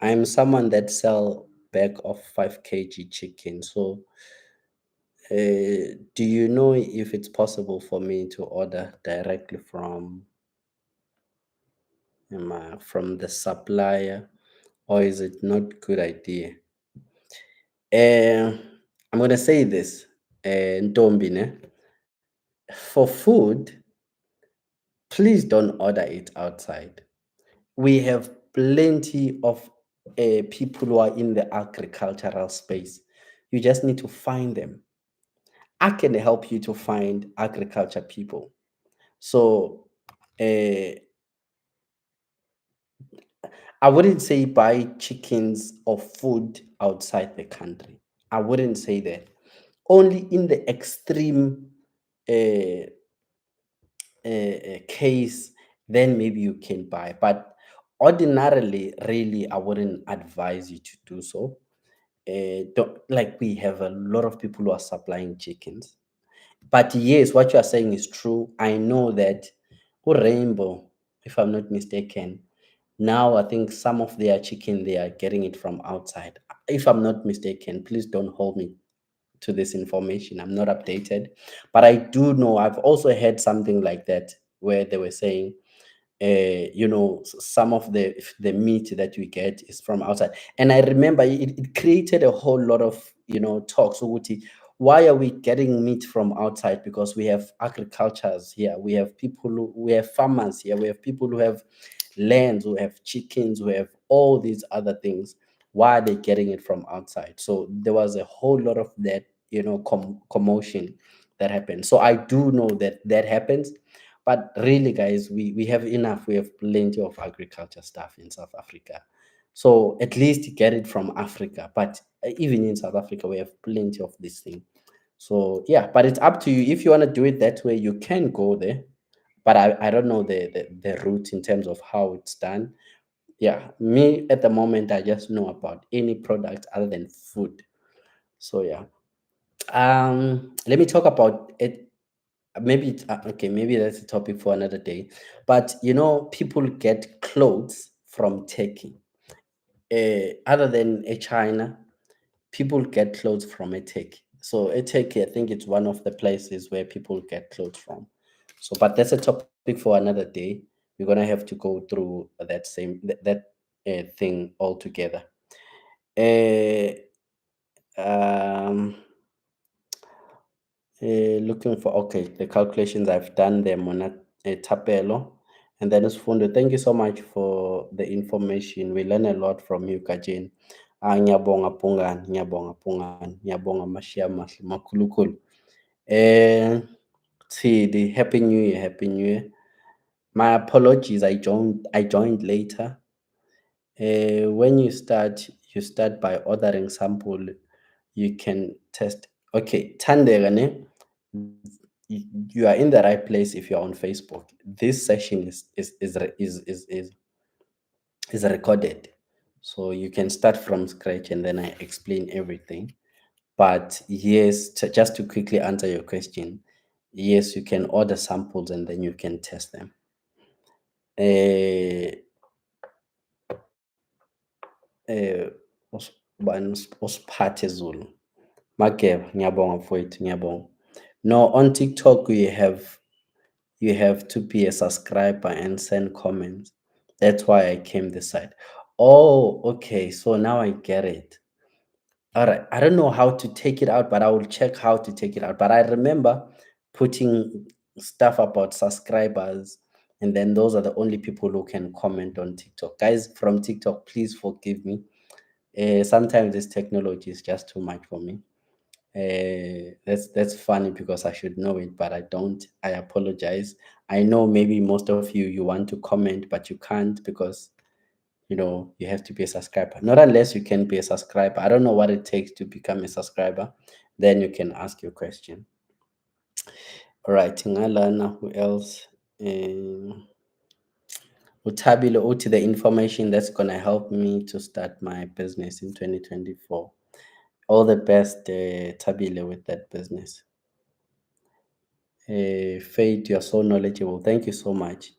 I'm someone that sell bag of 5 kg chicken. So, do you know if it's possible for me to order directly from the supplier, or is it not good idea? Uh, I'm gonna say this, Ntombi, ne? For food, please don't order it outside. We have plenty of people who are in the agricultural space. You just need to find them. I can help you to find agriculture people. So, uh, I wouldn't say buy chickens or food outside the country. I wouldn't say that. Only in the extreme uh, case, then maybe you can buy. But ordinarily, really, I wouldn't advise you to do so. Don't, like, we have a lot of people who are supplying chickens. But yes, what you are saying is true. I know that Rainbow, if I'm not mistaken, now I think some of their chicken they are getting it from outside. If I'm not mistaken, please don't hold me to this information. I'm not updated, but I do know I've also heard something like that where they were saying, some of the meat that we get is from outside. And I remember it created a whole lot of talks. Ukuthi, why are we getting meat from outside? Because we have agricultures here, we have farmers here, we have people who have lands, who have chickens, who have all these other things. Why are they getting it from outside? So there was a whole lot of that, commotion that happened. So I do know that that happens, but really, guys, we have enough. We have plenty of agriculture stuff in South Africa. So at least get it from Africa. But even in South Africa, we have plenty of this thing. So yeah, but it's up to you. If you want to do it that way, you can go there. But I don't know the route in terms of how it's done. Yeah, me at the moment, I just know about any product other than food. So yeah. Let me talk about it. Maybe okay, maybe that's a topic for another day. But people get clothes from Turkey. Other than a China, people get clothes from a Turkey. So Eteke, I think it's one of the places where people get clothes from. So, but that's a topic for another day. We're gonna have to go through that thing altogether. Uh, um, looking for, okay, the calculations I've done them on a Tapelo. And then Sfundo, thank you so much for the information. We learn a lot from you, Kajin. Ngiyabonga Pungan, ngiyabonga Pungan, ngiyabonga Mashia Mahle, makhulukhulu. Eh, Tshidi, Happy New Year, Happy New Year. My apologies, I joined later. When you start by ordering sample, you can test. Okay, Tandega, ne? You are in the right place if you're on Facebook. This session is recorded, so you can start from scratch and then I explain everything. But yes, just to quickly answer your question, yes, you can order samples and then you can test them. Uh, uh, Usiphathe Zulu. Mageba, ngiyabonga mfowethu, ngiyabonga. No, on TikTok you have to be a subscriber and send comments. That's why I came this side. Oh, okay. So now I get it. All right. I don't know how to take it out, but I will check how to take it out. But I remember putting stuff about subscribers, and then those are the only people who can comment on TikTok. Guys from TikTok, please forgive me. Sometimes this technology is just too much for me. That's funny because I should know it, but I don't. I apologize. I know maybe most of you want to comment, but you can't because you have to be a subscriber. Not unless you can be a subscriber. I don't know what it takes to become a subscriber. Then you can ask your question. All right, Ngalana, who else? Utabile Uti, the information that's gonna help me to start my business in 2024. All the best, Tabile, with that business. Faith, you're so knowledgeable. Thank you so much.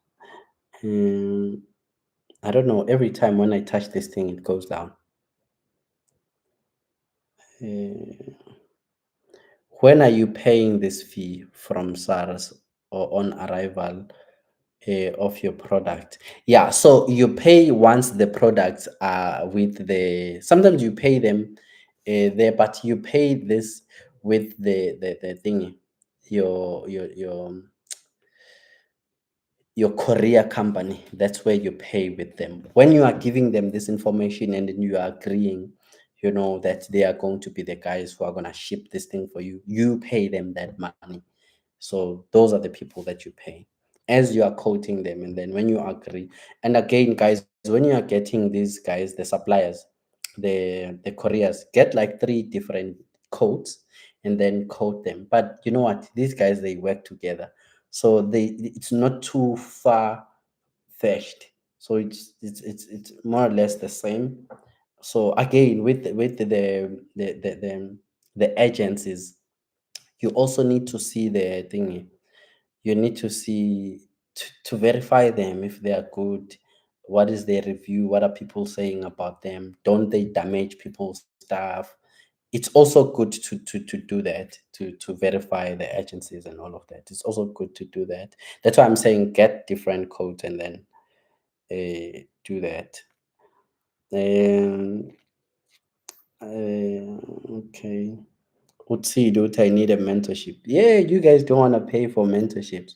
Um, I don't know. Every time when I touch this thing, it goes down. Uh, when are you paying this fee from SARS or on arrival of your product? Yeah, so you pay once the products are with the. Sometimes you pay them there, but you pay this with the thingy, your courier company. That's where you pay with them when you are giving them this information and then you are agreeing that they are going to be the guys who are going to ship this thing for you. You pay them that money. So those are the people that you pay as you are quoting them, and then when you agree. And again, guys, when you are getting these guys, the suppliers, the couriers, get like 3 different codes and then code them. But you know what, these guys, they work together, so it's not too far fetched. So it's more or less the same. So again, with the agencies, you also need to see the thing. You need to see to verify them if they are good. What is their review? What are people saying about them? Don't they damage people's stuff? It's also good to do that, to verify the agencies and all of that. It's also good to do that. That's why I'm saying get different codes and then do that. Um, okay. Utsidi uthi I need a mentorship. Yeah, you guys don't want to pay for mentorships.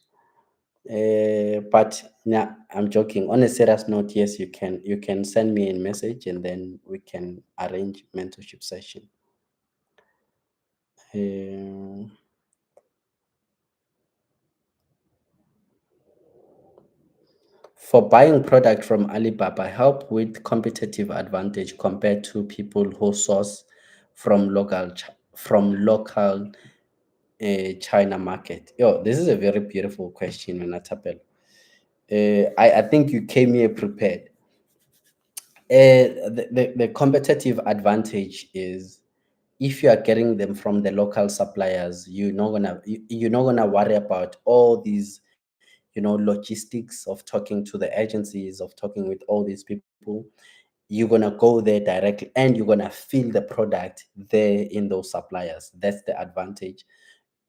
But nah, I'm joking. On a serious note, yes, you can. You can send me a message and then we can arrange mentorship session. Uh, for buying product from Alibaba, help with competitive advantage compared to people who source from local China market. Yo, this is a very beautiful question, Natapel. I think you came here prepared. The competitive advantage is if you are getting them from the local suppliers, you're not gonna worry about all these logistics of talking to the agencies, of talking with all these people. you're gonna go there directly and you're gonna feel the product there in those suppliers. That's the advantage.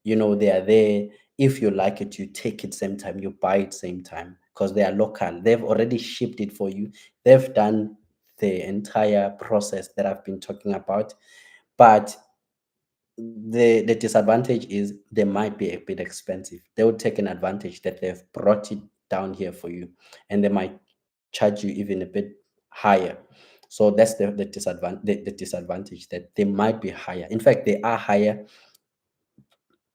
They are there. If you like it, you take it same time, you buy it same time because they are local. They've already shipped it for you. They've done the entire process that I've been talking about. But the disadvantage is they might be a bit expensive. They would take an advantage that they've brought it down here for you, and they might charge you even a bit higher. So that's the disadvantage, that they might be higher. In fact, they are higher.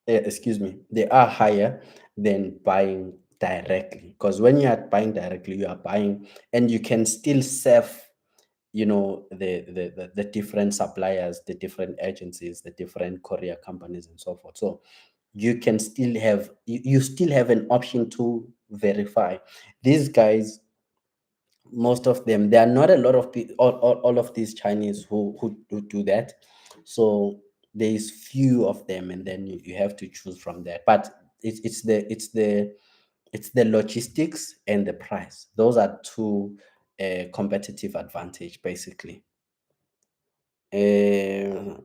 Excuse me, they are higher than buying directly, because when you are buying directly, you are buying and you can still serve the different suppliers, the different agencies, the different courier companies and so forth. So you can still have you still have an option to verify these guys. Most of them, there are not a lot of people, all of these Chinese who do that. So there is few of them, and then you have to choose from there. But it's the logistics and the price. Those are two competitive advantage basically. uh,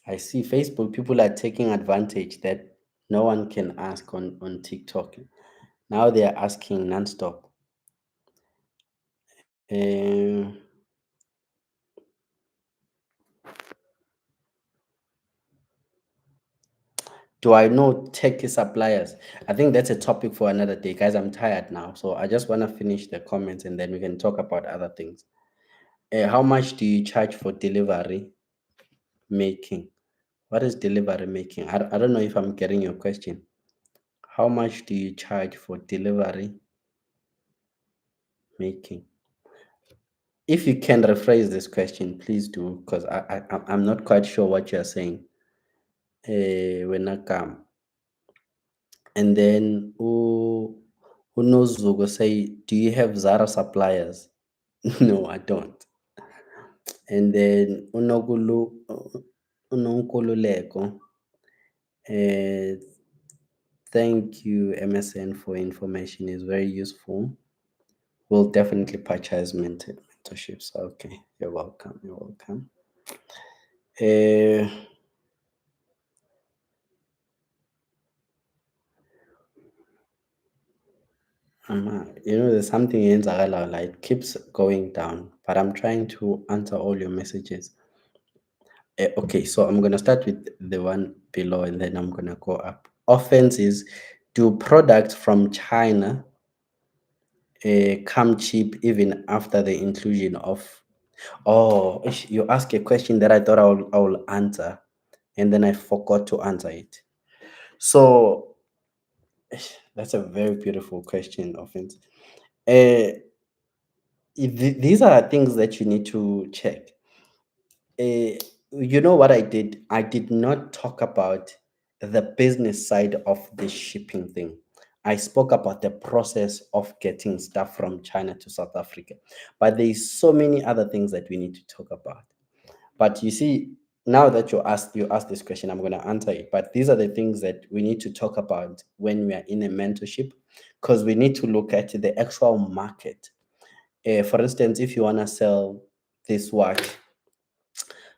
I see Facebook people are taking advantage that no one can ask on TikTok. Now they are asking nonstop. Uh, do I know tech suppliers? I think that's a topic for another day, guys. I'm tired now, so I just want to finish the comments and then we can talk about other things. How much do you charge for delivery making? What is delivery making? I don't know if I'm getting your question. How much do you charge for delivery making? If you can rephrase this question, please do, because I'm not quite sure what you're saying. When I come, and then who knows Zugo say, do you have Zara suppliers? No, I don't. And then Unonkululeko, uh, thank you MSN for information. Is very useful. We'll definitely purchase mentorships. Okay, you're welcome. You're welcome. Uh, there's something in Zagala, like it keeps going down, but I'm trying to answer all your messages. Okay, so I'm gonna start with the one below, and then I'm gonna go up. Offense is, do products from China come cheap even after the inclusion of? Oh, you ask a question that I thought I will answer, and then I forgot to answer it. So that's a very beautiful question, Offense. Uh, these are things that you need to check. Uh, you know what I did? I did not talk about the business side of the shipping thing. I spoke about the process of getting stuff from China to South Africa. But there's so many other things that we need to talk about. But you see, now that you asked this question, I'm going to answer it. But these are the things that we need to talk about when we are in a mentorship, because we need to look at the actual market. For instance, if you want to sell this watch,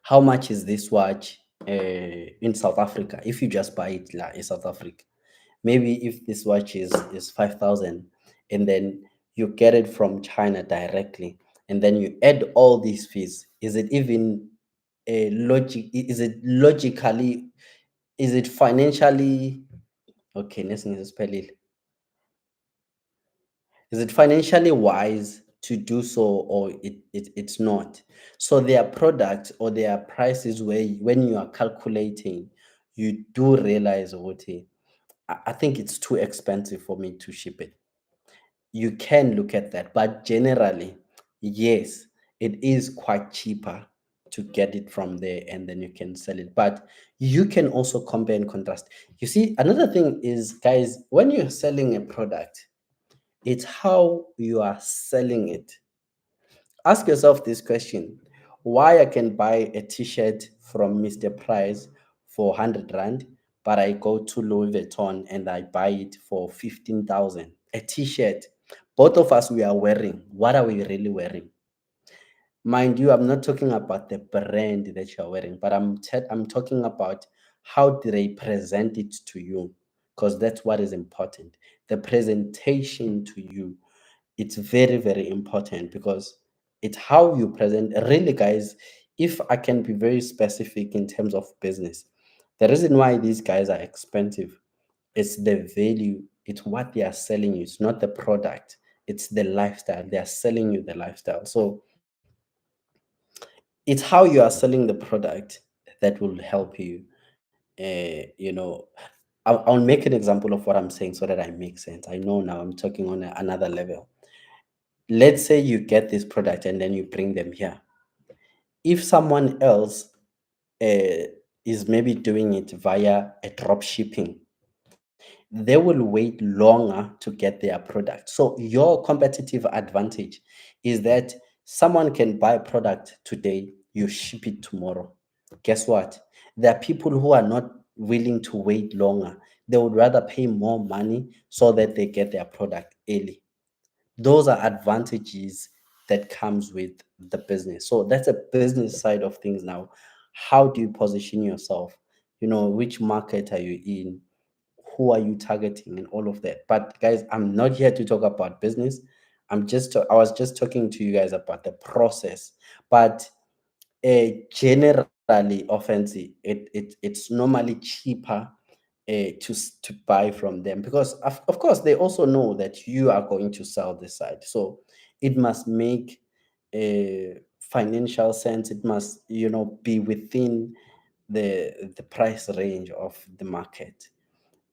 how much is this watch in South Africa? If you just buy it in South Africa, maybe if this watch is 5,000, and then you get it from China directly, and then you add all these fees, is it even a logic? Is it logically? Is it financially okay? Is it financially wise to do so, or it's not? So there are products or there are prices where when you are calculating, you do realize what I think it's too expensive for me to ship it. You can look at that, but generally, yes, it is quite cheaper to get it from there and then you can sell it. But you can also compare and contrast. You see, another thing is, guys, when you're selling a product, it's how you are selling it. Ask yourself this question: why I can buy a t-shirt from Mr. Price for 100 Rand, but I go to Louis Vuitton and I buy it for 15,000. A t-shirt. Both of us we are wearing. What are we really wearing? Mind you, I'm not talking about the brand that you're wearing, but I'm talking about how do they present it to you, because that's what is important. The presentation to you, it's very, very important because it's how you present. Really, guys, if I can be very specific in terms of business, the reason why these guys are expensive, it's the value, it's what they are selling you. It's not the product, it's the lifestyle. They are selling you the lifestyle. So it's how you are selling the product that will help you. I'll make an example of what I'm saying so that I make sense. I know now I'm talking on another level. Let's say you get this product and then you bring them here. If someone else uh, is maybe doing it via a drop shipping, they will wait longer to get their product. So your competitive advantage is that someone can buy a product today, you ship it tomorrow. Guess what? There are people who are not willing to wait longer. They would rather pay more money so that they get their product early. Those are advantages that comes with the business. So that's a business side of things now. How do you position yourself? Which market are you in? Who are you targeting and all of that? But guys, I'm not here to talk about business. I was just talking to you guys about the process. But generally, offensive, it's normally cheaper to buy from them because of course they also know that you are going to sell this side, so it must make financial sense. It must be within the price range of the market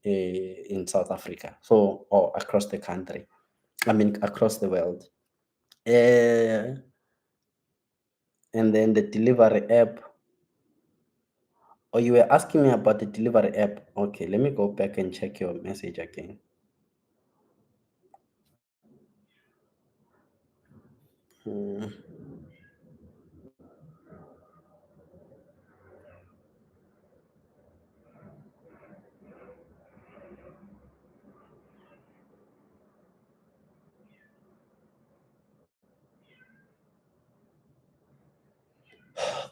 in South Africa, so or across the country, I mean across the world. And then the delivery app. Oh, you were asking me about the delivery app. Okay, let me go back and check your message again. Hmm.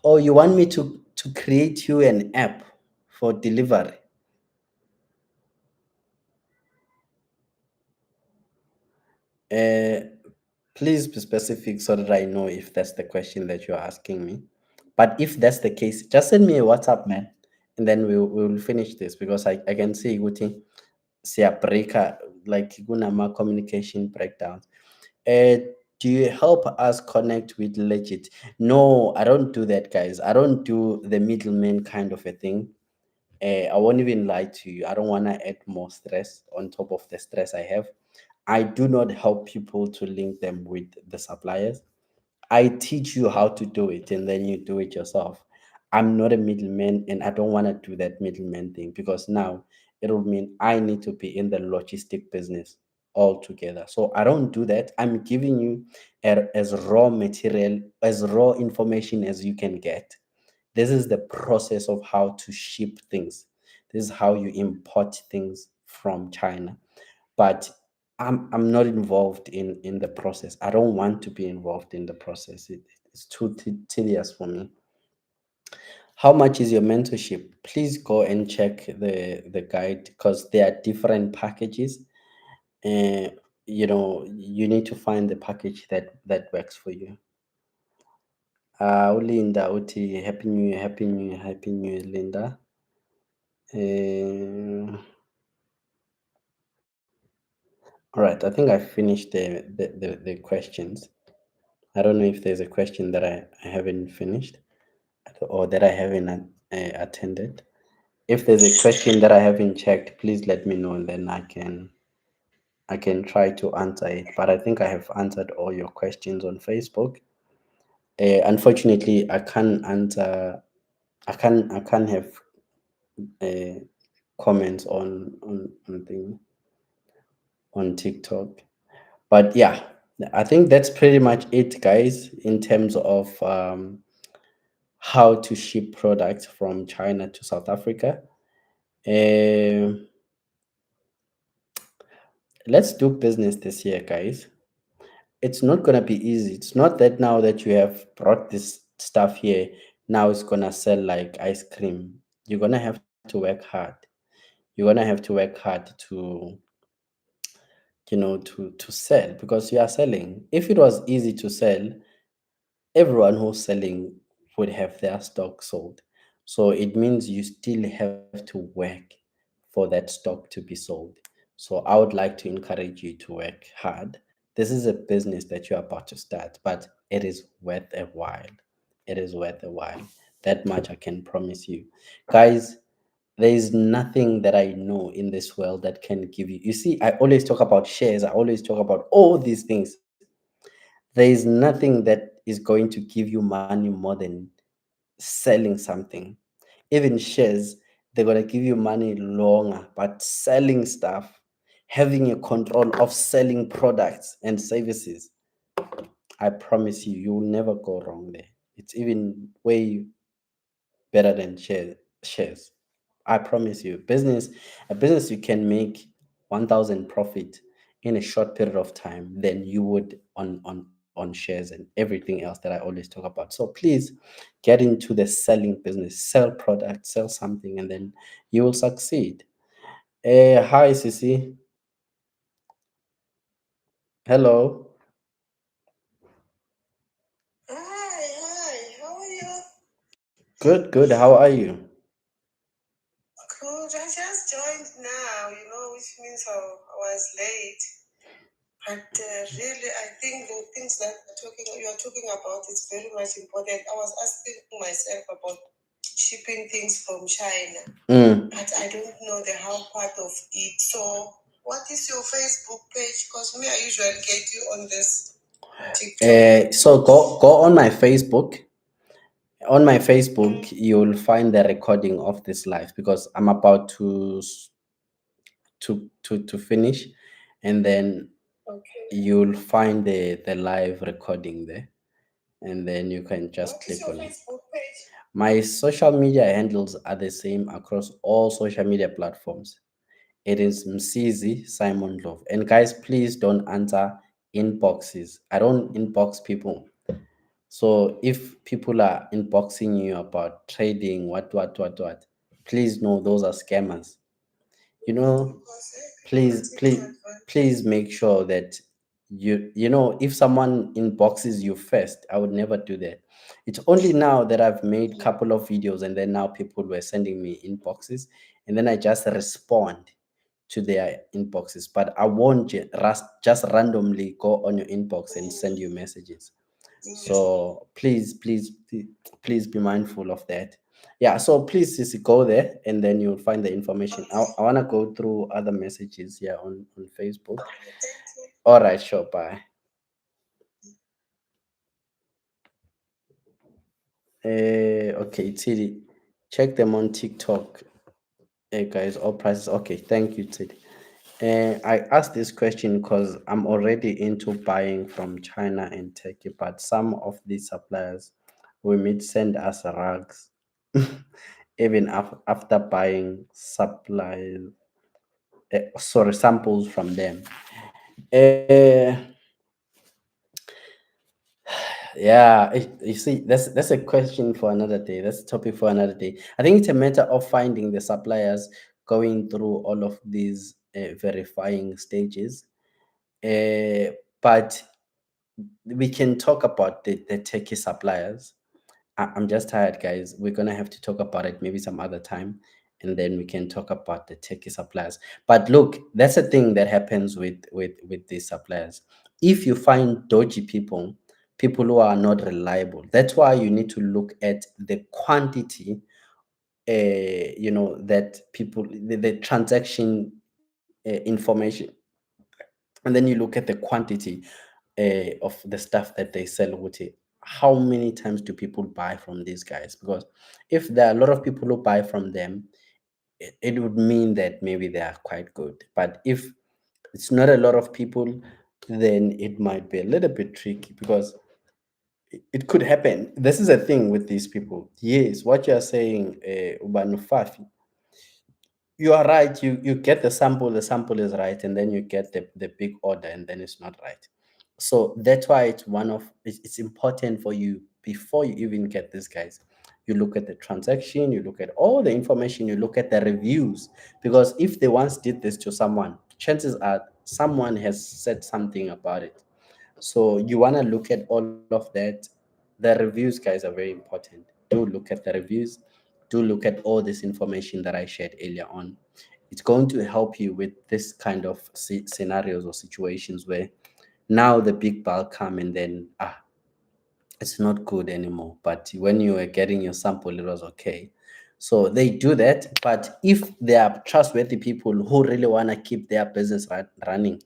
Oh, you want me to create you an app for delivery? Uh, Please be specific so that I know if that's the question that you're asking me. But if that's the case, just send me a WhatsApp, man, and then we'll finish this because I can see Guti breaker like kunama communication breakdowns. Uh, do you help us connect with legit? No, I don't do that, guys. I don't do the middleman kind of a thing. I won't even lie to you. I don't want to add more stress on top of the stress I have. I do not help people to link them with the suppliers. I teach you how to do it and then you do it yourself. I'm not a middleman and I don't want to do that middleman thing because now it will mean I need to be in the logistic business altogether. So I don't do that. I'm giving you as raw material, as raw information as you can get. This is the process of how to ship things. This is how you import things from China. But I'm not involved in the process. I don't want to be involved in the process. It's too tedious for me. How much is your mentorship? Please go and check the guide because there are different packages. Uh, you need to find the package that works for you. Ulinda uthi happy new year, happy new year, happy new year, Linda. Uh, all right, I think I finished the questions. I don't know if there's a question that I haven't finished or that I haven't attended. If there's a question that I haven't checked, please let me know and then I can try to answer it. But I think I have answered all your questions on Facebook. Unfortunately, I can't answer. I can't have uh, comments on TikTok. But yeah, I think that's pretty much it, guys, in terms of how to ship products from China to South Africa. Uh, let's do business this year, guys. It's not gonna be easy. It's not that now that you have brought this stuff here, now it's gonna sell like ice cream. You're gonna have to work hard. You're gonna have to work hard to sell because you are selling. If it was easy to sell, everyone who's selling would have their stock sold. So it means you still have to work for that stock to be sold. So I would like to encourage you to work hard. This is a business that you're about to start, but it is worth a while. It is worth a while. That much I can promise you. Guys, there is nothing that I know in this world that can give you. You see, I always talk about shares, I always talk about all these things. There is nothing that is going to give you money more than selling something. Even shares, they're going to give you money longer, but selling stuff, having a control of selling products and services, I promise you, you will never go wrong there. It's even way better than shares. I promise you, a business you can make 1,000 profit in a short period of time than you would on shares and everything else that I always talk about. So please get into the selling business, sell products, sell something, and then you will succeed. Hi, Sissy. Hello. Hi, how are you? Good, good. How are you? Good. I just joined now, which means I was late. But really, I think the things that you are talking about is very much important. I was asking myself about shipping things from China, but I don't know the how part of it. So, what is your Facebook page? Because me, I usually get you on this TikTok. So go on my Facebook. On my Facebook, you'll find the recording of this live because I'm about to finish, and then Okay. you'll find the live recording there, and then you can just What is click your on it. Facebook page? My social media handles are the same across all social media platforms. It is Msizi Simon Love. And guys, please don't answer inboxes. I don't inbox people. So if people are inboxing you about trading, what, please know those are scammers. You know, Because people are please, taking please, advantage. please make sure that if someone inboxes you first, I would never do that. It's only now that I've made couple of videos and then now people were sending me inboxes and then I just respond to their inboxes, but I won't just randomly go on your inbox and send you messages. So please be mindful of that. Yeah, so please just go there and then you'll find the information. I want to go through other messages here on Facebook. Thank you. All right, sure, bye. Okay, Tidi, check them on TikTok. Hey guys, all prices. Okay, thank you, Tidi. I asked this question because I'm already into buying from China and Turkey, but some of these suppliers we meet send us rugs, even after buying supplies, sorry, samples from them. Uh, yeah, you see, that's a question for another day. That's a topic for another day. I think it's a matter of finding the suppliers, going through all of these verifying stages. But we can talk about the techie suppliers. I'm just tired, guys. We're gonna have to talk about it maybe some other time, and then we can talk about the techie suppliers. But look, that's a thing that happens with these suppliers. If you find dodgy people, people who are not reliable, that's why you need to look at the quantity. That people the transaction information, and then you look at the quantity of the stuff that they sell with it. How many times do people buy from these guys? Because if there are a lot of people who buy from them, it would mean that maybe they are quite good. But if it's not a lot of people, then it might be a little bit tricky because it could happen. This is a thing with these people. Yes, what you are saying, Ubanufafi, you are right. You get the sample is right, and then you get the big order, and then it's not right. So that's why it's important for you before you even get this, guys. You look at the transaction, you look at all the information, you look at the reviews, because if they once did this to someone, chances are someone has said something about it. So you want to look at all of that. The reviews, guys, are very important. Do look at the reviews. Do look at all this information that I shared earlier on. It's going to help you with this kind of scenarios or situations where now the big bulk come and then it's not good anymore. But when you were getting your sample, it was okay. So they do that. But if they are trustworthy people who really want to keep their business running,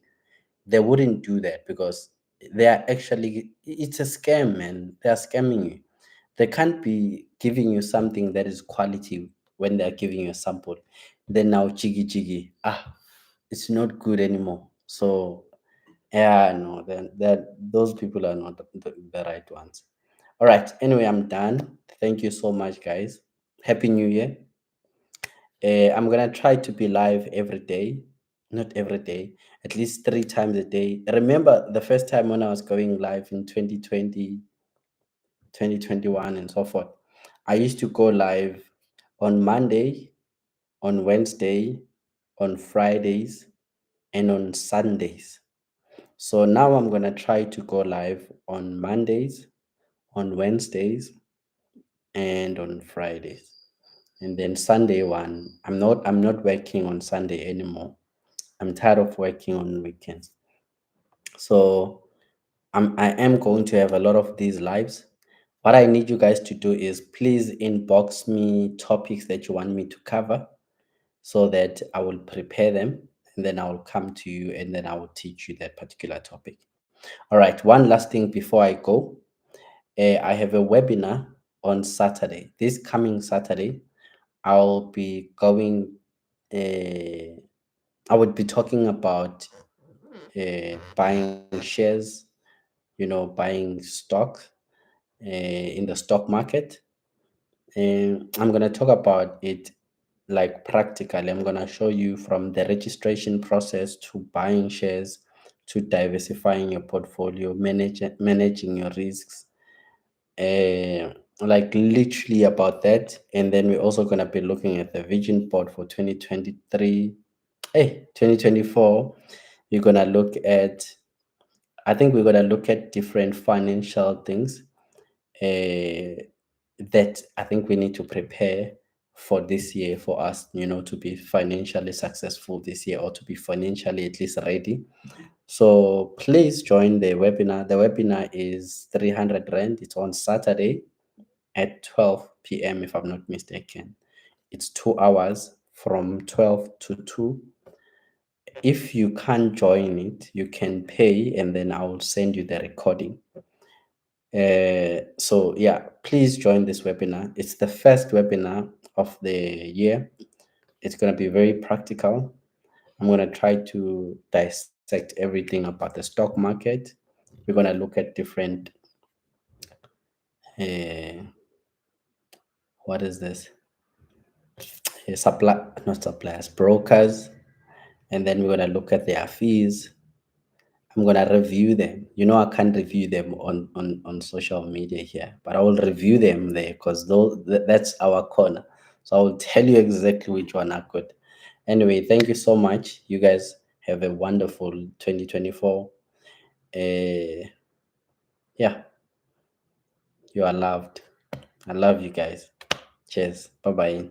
they wouldn't do that, because they are actually, it's a scam, man. They are scamming you. They can't be giving you something that is quality when they are giving you a sample. Then now jiggy jiggy, it's not good anymore. So yeah, no, then those people are not the right ones. All right, anyway, I'm done. Thank you so much, guys. Happy New Year. I'm gonna try to be live every day, not every day, at least 3 times a day. Remember the first time when I was going live in 2020, 2021, and so forth, I used to go live on Monday, on Wednesday, on Fridays, and on Sundays. So now I'm gonna try to go live on Mondays, on Wednesdays, and on Fridays. And then Sunday one, I'm not working on Sunday anymore. I'm tired of working on weekends. So I am going to have a lot of these lives. What I need you guys to do is please inbox me topics that you want me to cover, so that I will prepare them, and then I will come to you, and then I will teach you that particular topic. All right, one last thing before I go. I have a webinar on Saturday. This coming Saturday, I'll be going, uh, I would be talking about buying shares, buying stock in the stock market. And I'm going to talk about it like practically. I'm going to show you from the registration process to buying shares to diversifying your portfolio, managing your risks, like literally about that. And then we're also going to be looking at the vision board for 2023. 2024. We're going to look at, I think we're going to look at different financial things uh, that I think we need to prepare for this year for us, to be financially successful this year, or to be financially at least ready. So please join the webinar. The webinar is 300 Rand. It's on Saturday at 12 p.m., if I'm not mistaken. It's 2 hours from 12 to 2. If you can't join it, you can pay, and then I will send you the recording. So yeah, please join this webinar. It's the first webinar of the year. It's going to be very practical. I'm going to try to dissect everything about the stock market. We're going to look at different, uh, what is this? Supply, not suppliers, brokers. And then we're going to look at their fees. I'm gonna review them. I can't review them on social media here, but I will review them there, because that's our corner. So I will tell you exactly which one are good. Anyway, thank you so much. You guys have a wonderful 2024. Yeah, you are loved. I love you guys. Cheers. Bye bye.